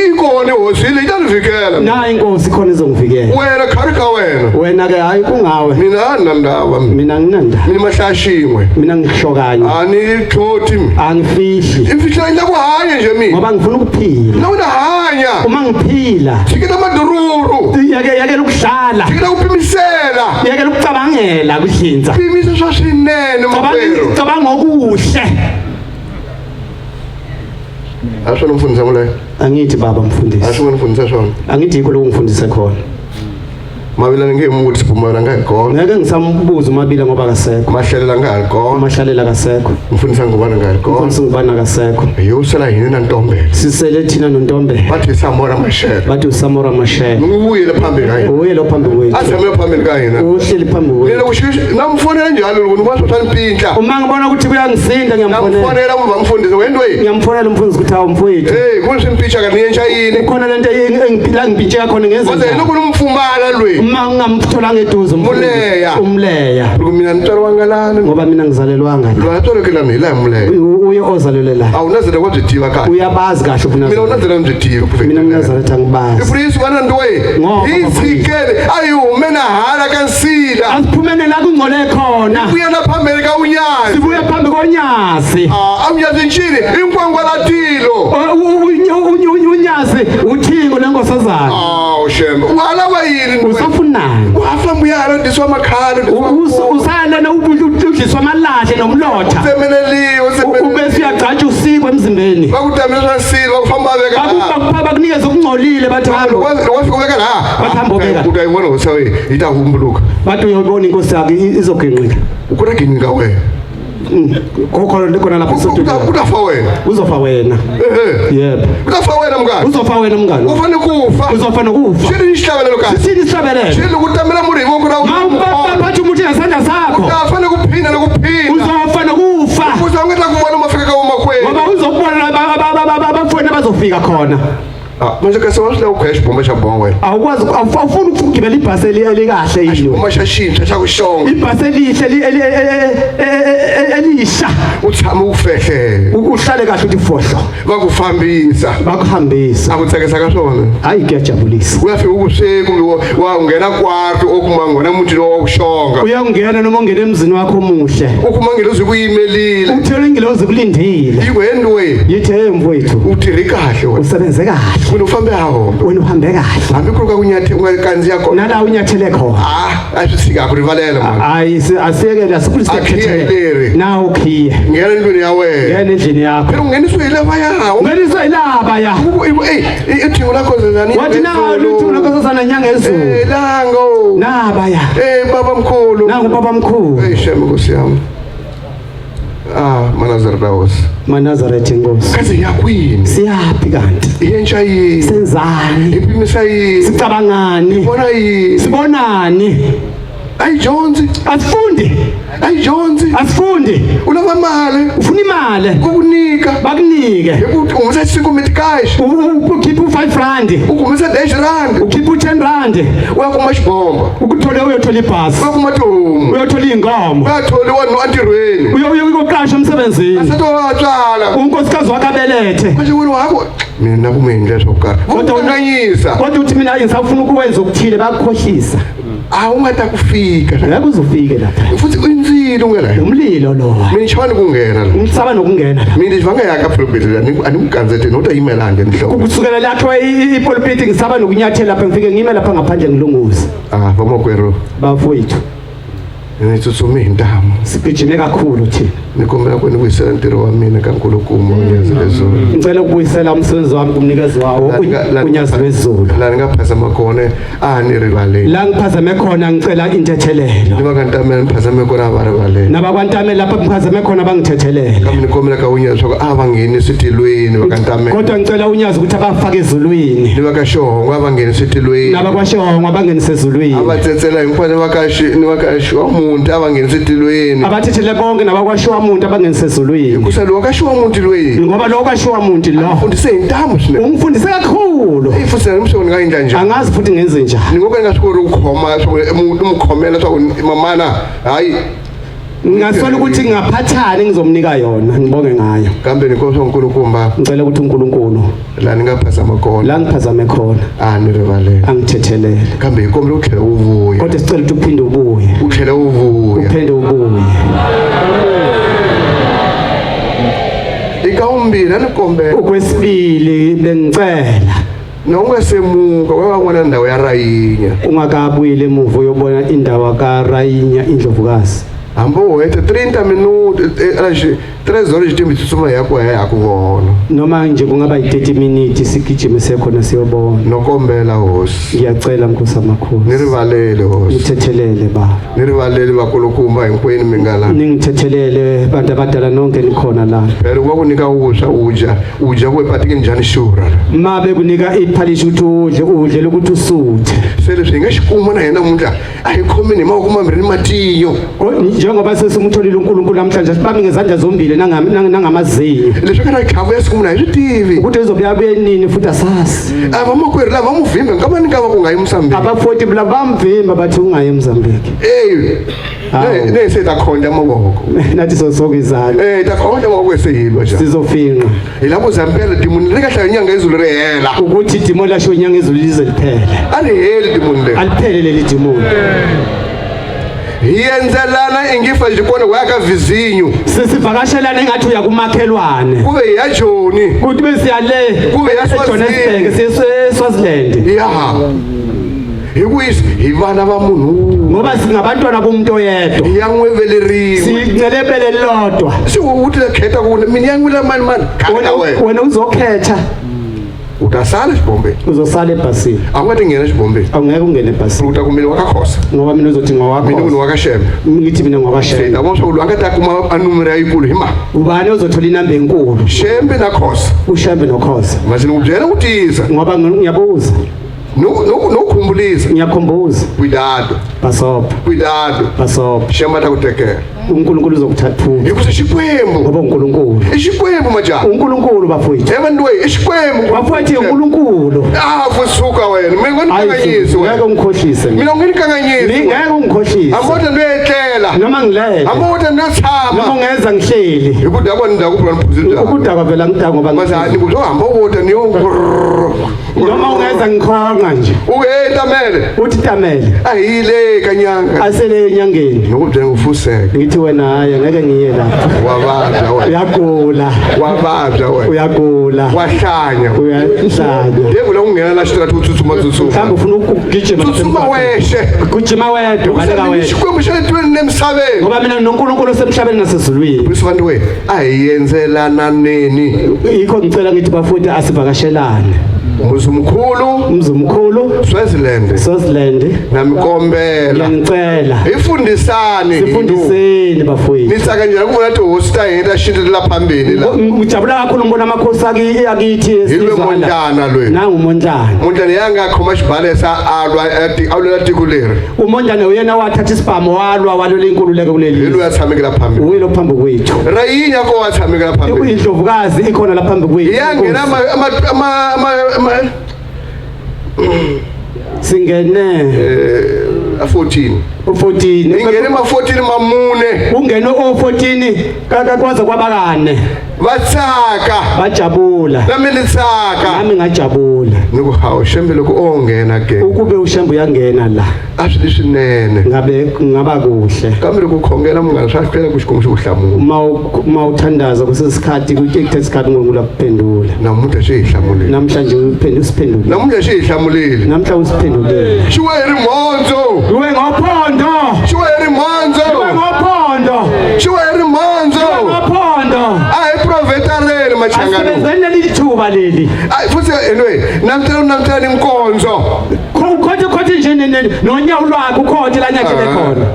Inkone wosile iyanivikela. Na inkosi khona izongivikela. Wena kharika wena. Wena ke hayi kungawe. Mina nandaba. Mina nginanda. Mina mahlashimwe. Mina ngihlokanye. Anithothi. Angifihli. Imfihlo indakuhanya nje mina. Ngoba ngifuna ukuphila. Nawuna hanya. Uma ngiphila. Sikela madururu. Yake lokudlala. Sikela uphimisela. Yake lokucabangela kuhlinza. Sashinene mabelo. Cabanga okuhle. Asho nomfundisi ngule. Angithi baba mfundisi. Asho umfundisi shona. Angithi yikho lokungifundisa khona. Mabila ngemuthi siphumela ngayikho. Ngeke ngisambuza uMabila ngoba akasekho. Mahlalela ngayikho. Mahlalela akasekho. Umfundisi ngubana ngayikho. Umfundisi ngubana akasekho. Yosela yini nantombela. Sisele thina nontombela. Bathi Samora Mashele. Bathi uSamora Mashele. Ngubuyele phambili kayi. Uyele phambili kwethu. Azamela phambili kayi na. Uhleli phambili kwethu. Mina kushisha namfonela njalo ukuthi kwasothana impintla. Uma ngibona ukuthi kuyangisinda ngiyamfonela. Namfonela umva mfundisi wendwe. Ngiyamfonela umfundisi ukuthi awu mfowethu. Kunisi impintla kanti yentsha yini. Khona lento engiphila ngipintsheka khona ngenza. Kodwa lokho umfumana lwe. Uma ngamthola ngeduze umleya mina ntwana wangalana ngoba mina ngizalelwanga lo atolekela nila umleya uye ozalelwe la awunazela kwabzitiva kahle uyabazi kahle ubunazela mina unazela mzitiva mina ngizalethwa angibazi iprisi wana ndowe izikele ayume na hala kansila asiphumene la kungcole khona ubuya na phambili ka unyasi sibuya phambi konyasi amnyazi nchini inkwangwa latilo unyasi uthingo lenkosazana shembe wala wayini usafunani wafamba uyalo Usandiswa amakhala usana udliswa amalahle nomlotha ubese uyagcatshwa usikwe emzimbeni bakudamisa silo bakuhamba beka bakunikeza ukungcolile bathi hamba wafika la bahamba beka utayibona usawe itahumbuluka bathi uyobona inkosi yakhe izoginqika ukuragininga wena khona lapho utafa wena uzofa wena yebo utafa wena mngani uzofa wena mngani ufana kufa uzofana kufa shiri isihlabelelo kahle sithini isihlabelelo shiri ukutamela muri wonke na bathi umuthi ngesandla sakho ufana kuphinda nokuphinda uzofana kufa uzongeta kubona umafika kawomakhweni ngoba uzokubona abafowethu bazofika khona manje kasewasila ucrash bomba shabonga wena awukwazi awufuni ukugibela ibhasi elikahle yini bomba shashintsha shakushonga ibhasi elisha uthama ufehle uhlale kahle uthi fohlo bakuhambisa akuthekesa kasona hayi kuyajabulisa uyafika ubuseku ungena kwarto okumangona umuntu lo wokushonga uyangena noma ungena emzini wakho omuhle ukumangela uzibuyimelile uthele ingilozi kulindile yikwendwe yithe mfowethu uthiri kahle wena usebenze kahle wena uhambe hawo wena uhambe kahle hambi khuluka kunyathe ungakanzi yakho nala unyathele khona asisika kurivalela manje hayi asiyeke asikhulise na ukhiye ngena endlini yawe ngena endlini yakho phela ungeniswe ilava yawo ungeniswe ilava ya ithingo lakho zezani wathi na ithingo lakho zezana nyanga ezulu lango naba ya baba mkhulu nangu baba mkhulu sheme nkosi yami Manazarethe Nkosi kaze yakwini siyaphi kanti iyentsha yini senzani iphimisa yini sicabangani sibona yini sibonani ayijonzi asifundi ulava mali ufuna imali ukunika bakunike umisa 5 cash ukhipha u5 rand ukumisa 10 rand ukhipha u10 rand uyakuma xibomba ukuthola uyothola ibhasi uyakuma tomu uyothola inkomo uyathola wanu antirweni uyoqasha emsebenzini asathowatshala unkosikazi wakabelethe manje wena wakho mina kumendle sokara kodwa uthi mina ngisafuna ukwenza ukuthile bakukhohlisa awungata kufika ngeke uzofike lapha futhi uyinzile ungela umlilo lo mina ngishwana kungena la ngisaba nokungena la mina ivanga yaka pulpit animganzethe nota email nje mhlobo kusukela lapho ipulpit ngisaba nokunyathela lapha ngifike ngime lapha ngaphandle ngilunguza vamakwero bafowethu nitsutsuma intamo sigijime kakhulu thina nikombela kwenu kuyisela ntiro wa mina kaNkulunkulu uNyazi lezulu ngicela ukubuyisela umsebenzi wami kumnikazi wawo uNyazi lezulu la ningaphazama khona nirivaleni la ngiphazame khona ngicela intethelelo nibakantamela niphazame khona abarivaleni nabakwantamela lapha ngiphazame khona bangithethelele kami nikombela ka uNyazi soko abangeni sitilweni bakantamela kodwa ngicela uNyazi ukuthi abafake ezulwini nibakashongo abangeni sitilweni nabakwashongo abangeni sezulwini abatsetsela ngifane bakashwa umuntu abangeni sitilweni abathethele bonke nabakwashiwa umuntu abangenisezulwini kusalo wakashiwa umuntu lweni ngoba lo kwashiwa umuntu lo ufundise intamo sine ungifundise kakhulu ifundise umshoni ngayinja nje angazi futhi ngenze njani ngoba ngasikore ukukhoma umuntu umkhomela so mamana hayi ngasola ukuthi ngaphathana ngizomnika yona ngibonge ngayo kambe inkosi uNkulunkulu ngicela ukuthi uNkulunkulu la ningaphazama khona la ngiphazame khona nirivalele angithethelele kambe inkomo ukuthela uvuya kodwa sicela ukuthi uphinde ubuye uthela uvuya uphinde ubuye ikawumbili anikombela okwesibili bengicela nongasemuka wabona indawo yaRayinya ungakabuyile emuva uyobona indawo kaRayinya indlovukazi hambo wethe 30 minuti 3 horas de mitsuma yakho yakubona noma nje kungaba i30 minutes sigijime sekhona siyobona nokombela hosi ngiyacela Nkosi amakhulu nirivalele hosi ngithethelele baba nirivalele bakulukumba hinkwenu mingala ningithethelele bantu abadala nonke nikhona la phela kwakunika uja kwephathi njani shura mabe kunika iphalishi ukuthi udle lokuthi usuthe sele singashikuma na yena umuntu ayikhomeni makumambiri matiyo njengoba sesingutholile uNkulunkulu namhlanje sibami ngezandla zombili nangamazinyo leswi kana khavo yasikumuna hi switivi ukuthi izobuya nini futhi asasi avamakwerhu lava muvhimba nkama nikava ku nga yi Mozambique abafoti lava bamvimba bathi ungayi eMozambique ne se ta khonda mavoko nathi sosoka izandla ta khonda mavoko esehilwa ja sizofinqa ilapho zampela dimuni likahlala inyanga ezulu rehela ukuthi idimoni lasho inyanga ezulu lize liphele aliheli dimuni le aliphele leli dimoni yenzelana ingifa njikona waka vizinyo sisivakashelana engathi uya kumakhelwane kube yajoni kuthi bese yale kube yaseJohannesburg seswaziland ya hikuisi hi vana va munhu ngoba singabantwana bomuntu oyedwa ya n'we vele rin'we sincelepele lodwa se u ti kheta ku mina ya n'wila mani khanga wena uzokhetha utasala xibombeni uzosala ebhasini a nga ti nghena xibombeni awungeke ungene ebhasini uta ku mina wa ka khosa ngoba mina uzothi mina ngowakho n'wini wa ka xembe ngithi mina ngowakashembe ta vona swa ku loyi a nga ta kuma anumero ya yikulu hi ma ubani ozothola inamba enkulu xembe na khosa ushembe nokhoza masi ni ku byela ku tiyisa ngoba ngiyabuza no khumbulisa ngiyakhumbuza cuidado basopa xembe ta ku tekela uNkulunkulu uzokuthathula hikusa xikwembu ngoba uNkulunkulu i xikwembu majaha uNkulunkulu bafowethu evandiwe i xikwembu bafowethu uNkulunkulu kusuka wena mina ngikanganyisi ngeke ungikhohlise mina ngikanganyisi ngeke ungikhohlise amota ndiyetlela noma ngilele amota ndiyatshama noma ngeza ngihleli hikudakwa ndakubula niphuzile ukudakwa vela ngidakwa ngoba mazani kuzohamba wota niyo noma ungeza ngikhonga nje Tamele uthi Tamele ayile kanyanga asele enyangeni nokuthi ngifuseke ngithi wena hayi ngeke ngiye lapha wabadla uyagula wahlanya ndevula ungena la xitrathu utsutsuma mhlawumbe ufuna ukugijima weshe gijima wedwa baleka wedwa xikwembu xa le tilweni nemsaveni ngoba mina noNkulunkulu semhlabeni nasezulwini Vantu we ahiyenzelana nini yikho ngicela ngithi bafowethu asivakashelane Mzi mkhulu Swaziland namikombela ngicela sifundiseni bafowethu nitsaka njani kubona ukuthi hosta yenda shintela phambili la ngijabula kakhulu ngibona amakhosi akithi esizwana nangu uMondlane yanga khoma xibale sa alwa tikuleri uMondlane uyena wathatha isibhamu walwa inkululeko kuleli yilo yathamekela phambili uyilo phambi kwethu rayinya ko wathamekela phambili indlovukazi ikhona la phambi kwethu yangena singene 14 ingene ma 14 mamune ungene o14 kakwaza kwabakane batsaka bajabula nami ngajabula niku hawo shembe loko ongena ke ukube ushembe uyangena la aswi swinene ngaba kuhle kambe ukukhongela mngani saphela kushikomusho kuhlamuka mawuthandaza kusesikhathi kuthethe isikhathi ngoNkulunkulu akuphendula namuntu shehlamulile namhlanje usiphendule namuntu shehlamulile namhla usiphendulile shiweri monzo uwe ngophondo shiweri monzo ay profetarele machangano asebenzele lithuba leli ay futhi anyway namtani inkonzo khoti nje nonyawo lwakho khoti la nyakhele khona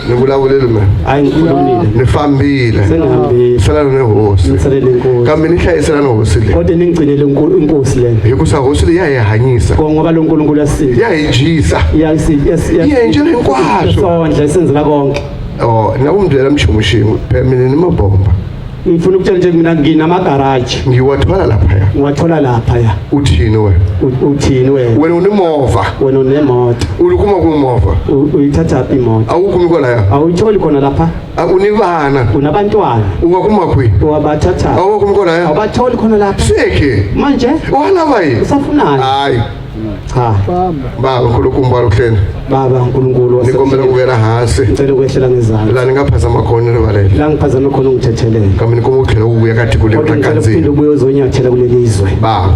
nivulavulela mina hayi ngikhulumile nifambile sengihambile salana nehosi ngisalele inkosi kambe nihlayiselana nehosi le kodwa ningigcinele inkosi le hikusa hosi le yayihanyisa ngoba lo nkulunkulu yasini yayijisa yenjela inkwazo sondla senzela konke nakumdlela mshumushimo phemini nimabomba ngifuna ukutshela nje mina nginamagaraji ngiwathola lapha uthini wena unemova wena unemoto ulikuma kumova uyithatha imoto awukumi khona ya awutholi khona lapha unibana unabantwana ungakuma kwi wabathatha awukumi khona ya awubatholi khona lapha seke manje walava yini usafunani hayi cha baba uNkulunkulu baruhleni baba uNkulunkulu nikombela kuvela hasi ngicela ukwehlela ngezandla la ningaphazama khona rivalele la ngiphazama khona ungithethelela kambe nikomo ukuphela ubuya kathi kule kanzini ngicela ubuye uzonyathela kuleli izwe baba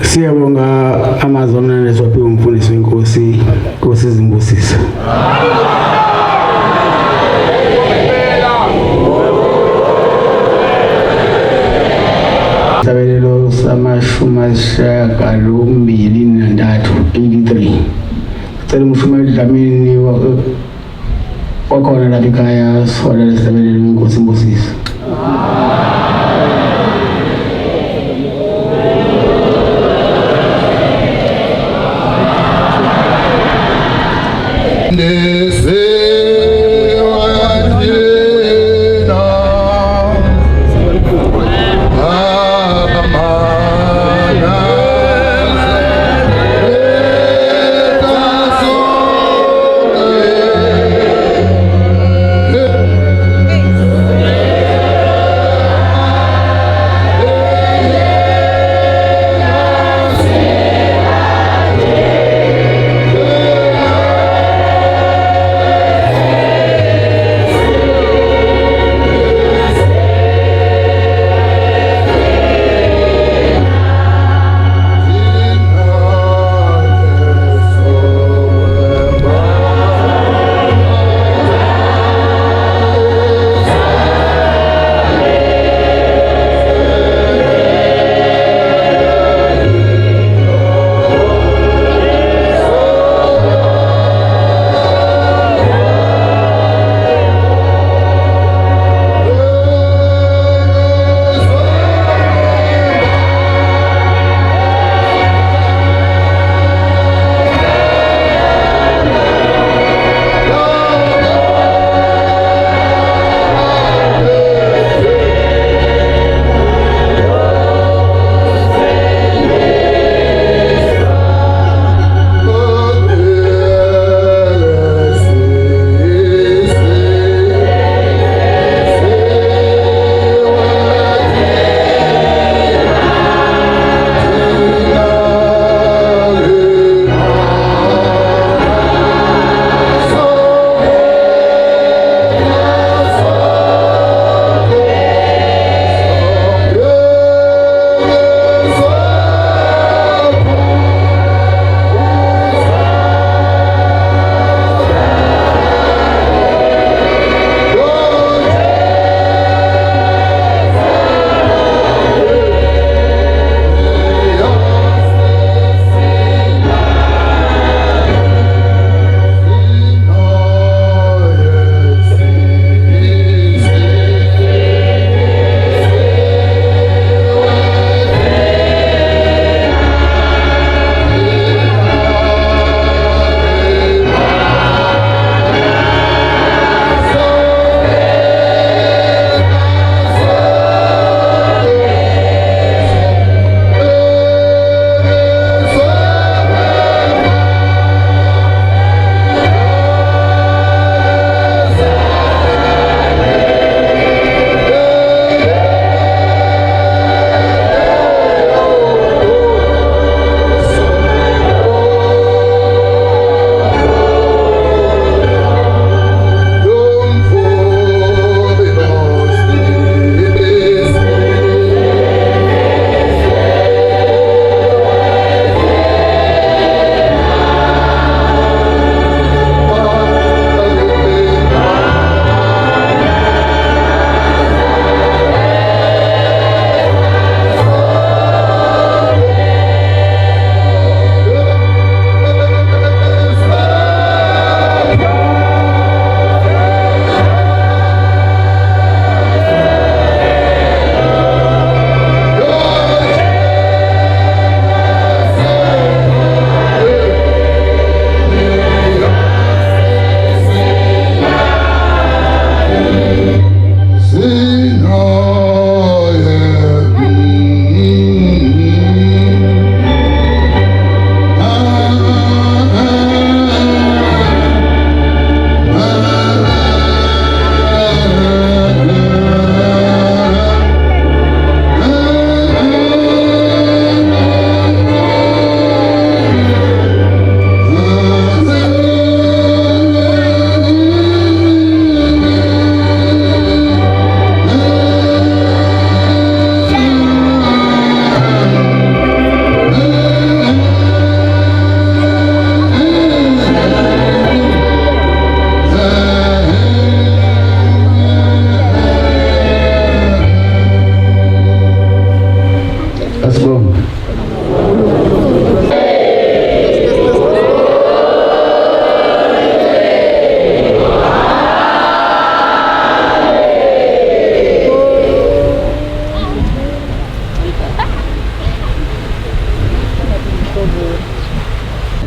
siyabonga amazwi amnandi esiwaphiwe umfundisi wenkosi Nkosi izimbusisa Isabelelo samashumi ayisishiyagalombili nantathu 83 sicela umshumeli Dlamini wakhona lapha ekhaya siholela isabelelo inkosi imbusisa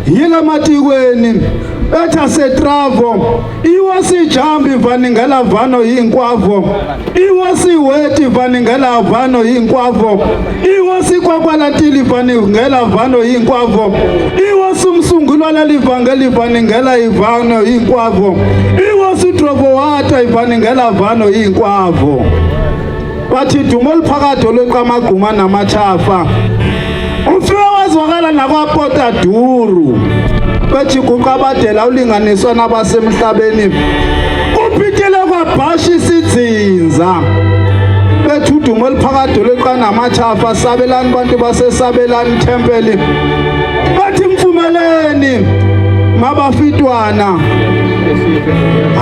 yila matikweni etha setravo iwa sijambi vaningela vano hinkwavo iwa siweti vaningela vano hinkwavo iwa sikwakwalatili vaningela vano hinkwavo iwa sumsungulwana livangeli vaningela ivano hinkwavo iwa sitrovowata ivaningela vano hinkwavo bathi dumo liphakathi lweqamagquma namatshafa ufike wazwakala nakwapota duru bethi kuqabadela ulinganiswa nabasemhlabeni kuphithele kwabhashi sidzinza bethi udumo liphakathi lweqanamatshafa sabelani bantu basesabelani thempeli bathi mfumeleni mabafitwana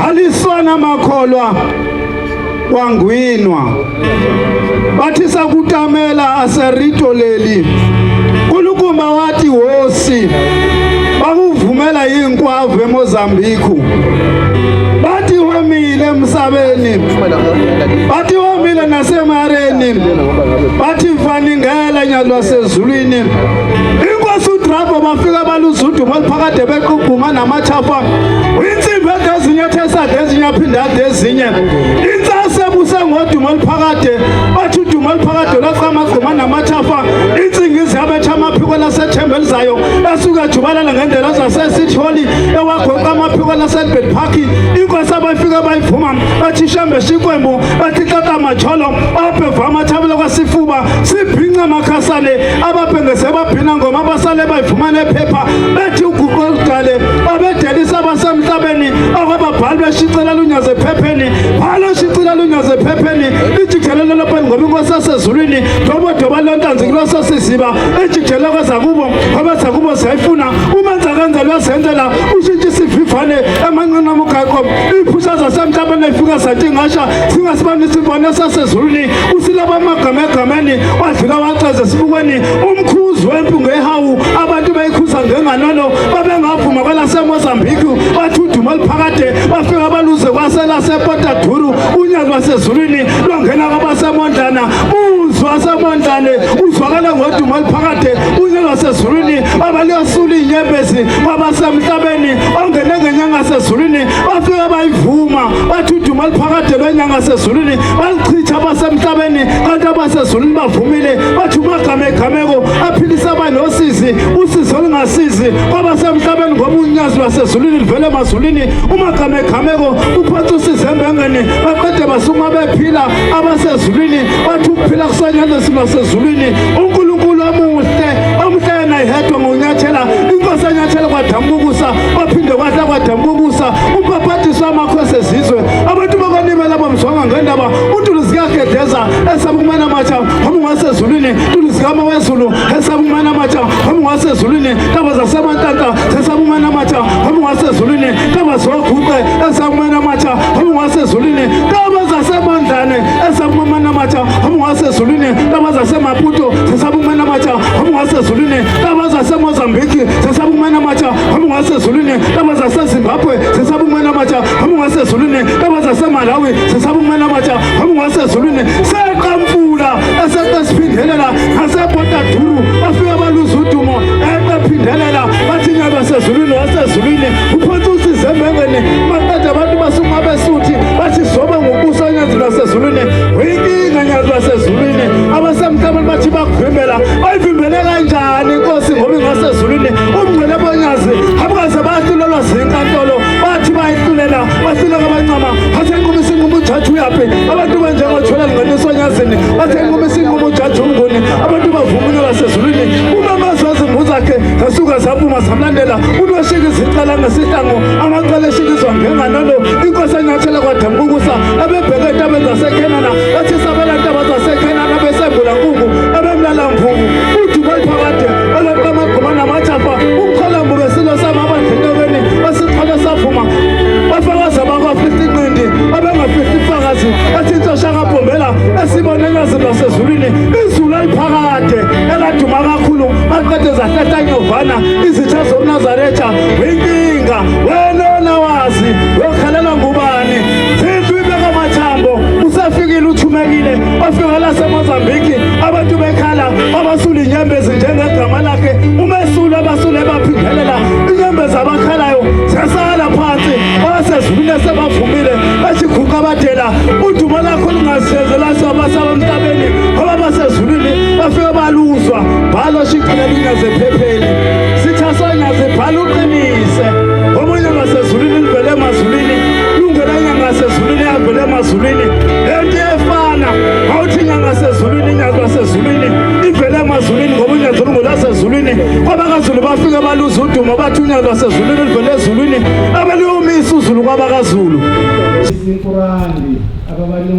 haliswana makholwa wangwinwa bathi sakutamela aserito leli kulukumba wathi hosi bakuvumela yinkwavu eMozambique bathi wamile emsabeni bathi wamile nasemareni bathi vaningela nyalwa sezulwini inkosi uDrabo bafika baluzudu baliphakade bequguma namathafa insimbi ezinye thesade ezinye aphinda ezinye insasebuse ngodumo liphakade bathi udumo liphakade laqamagquma namathafa insingizi yabetha amaphiko lasethembeli zayo esuka jubalala ngendlela zasesitholi ewagoqa amaphiko laseBed Park inkosi abafika bayivuma bathi shambe shikwembu bathi tata majolo abheva amathabelo kwasifuba sibhinca makhasane ababhengese babhina ngoma abasale bayivuma nephepha bethi uguqo kudale abedelisa abasemhlabeni akwababhali beshicela lunyaze ephepheni bhala shicela lunyaze ephepheni ijikhelelo lopeni ngoba inkosi yasezulwini dobodoba lontanzi kuloso siziba ejikhelelo kwazakubo ngoba zakubo ziyayifuna umenza kanza lwazenzela ushintshe isivivane emanqina omgaqo iphusha zasemhlabeni efika santingasha singasibani isivane sasezulwini usilaba amagama egameni wadlula waceze sibukweni umkhuzi wempi ngehawu abantu bayikhuza ngenganono babengavuma kwelaseMozambique bathi udumo liphakade bafika baluze kwaselasepota duru unyaka lwasezulwini lwangena kwabasemondlana uzwa semondlane uzwakala ngodumo liphakade unyaka lwasezulwini abaliyosula inyembezi kwabasemhlabeni ongene ngenyanga sezulwini bafika bayivuma bathi udumo liphakade lwenyanga sezulwini balichitha abasemhlabeni kanti abasezulwini bavumile bathi umagama egameko aphilisa abanosizi usizo olungasizi kwabasemhlabeni ngoba unyazi lwasezulwini livele emazulwini umagama egameko uphatha usizo embengeni baqede basuma bephila abasezulwini bathi ukuphila kusanyalisi lwasezulwini uNkulunkulu omuhle omuhle yena yedwa ngonyathela inkosi enyathela kwadambukusa baphinde kwahla kwadambukusa umpaphathiswa amakhosi ezizwe abantu bakanibela bamzwanga ngendaba untuluzikagedeza esabukumana matsha amungasezulwini tuluzikama wezulu esabukumana matsha amungasezulwini taba zasemantanta esabukumana matsha amungasezulwini taba zoguqe esabukumana matsha amungasezulwini taba zasemandlane esabukumana matsha amungasezulwini taba zasemaputo esabukumana matsha amungasezulwini taba zaseMozambique esabukumana matsha amungasezulwini taba zaseZimbabwe esabukumana matsha amungasezulwini taba zaseMalawi esabukumana matsha amungasezulwini seqamfula eseqesiphindelela ngasepota duru bafika baluza udumo eqephindelela bathi nyaba sezulwini wasezulwini uphatha usizo embengeni baqede abantu basuma besuthi bathi zobe ngobuso onyazi lwasezulwini uyinkinga nyazi lwasezulwini abasemhlabeni bathi bakuvimbela bayivimbele kanjani inkosi ngoba ingasezulwini umngcele bonyazi abukaze bahlulelwa zinkantolo bathi bayihlulela bahluleka abancama asenqumisa inqumo ujaji uyaphi abantu banjengothwela linganiswa onyazini basenqumisa inqumo ujaji umnguni abantu bavumile basezulwini umamazi wazimbuza akhe zasuka zaphuma zamlandela unweshika izicala ngesihlango amaqala eshikizwa ngenganono inkosi enyathela kwadambukusa abebheke entabeni zaseKhenana bathi sabela ntaba zaseKhenana besembula nkungu abemlala mvuku udumo liphakade olaqamagquma namathafa umkholambu besilo samabandlentobeni basixhole savuma bafakaza bakwafihla inqindi abengafihla ifakazi esitsosha kabhombela esibone enyazi lwasezulwini izulu eliphakade eladuma kakhulu baqede zahlehla inyovana izitha zomnazaretha inkinga wena wazi yokhalelwa ngubani zindlu ibeka amathambo usafikile uthumekile bafika laseMozambique abantu bekhala abasula inyembezi njengegama lakhe umesulu abasule baphindelela sishicilela unyaze phepheli sithi asanyaze bhala uqinise ngoba inyanga sezulwini livele emazulwini lungela inyanga sezulwini yavele emazulwini lento efana awuthi inyanga sezulwini inyanga sezulwini ivele emazulwini ngoba unyaze lungolasezulwini kwabakazulu bafike baluza udumo bathi unyaze sezulwini livele ezulwini abeliyomisa uzulu kwabakazulu Simpurangi ababali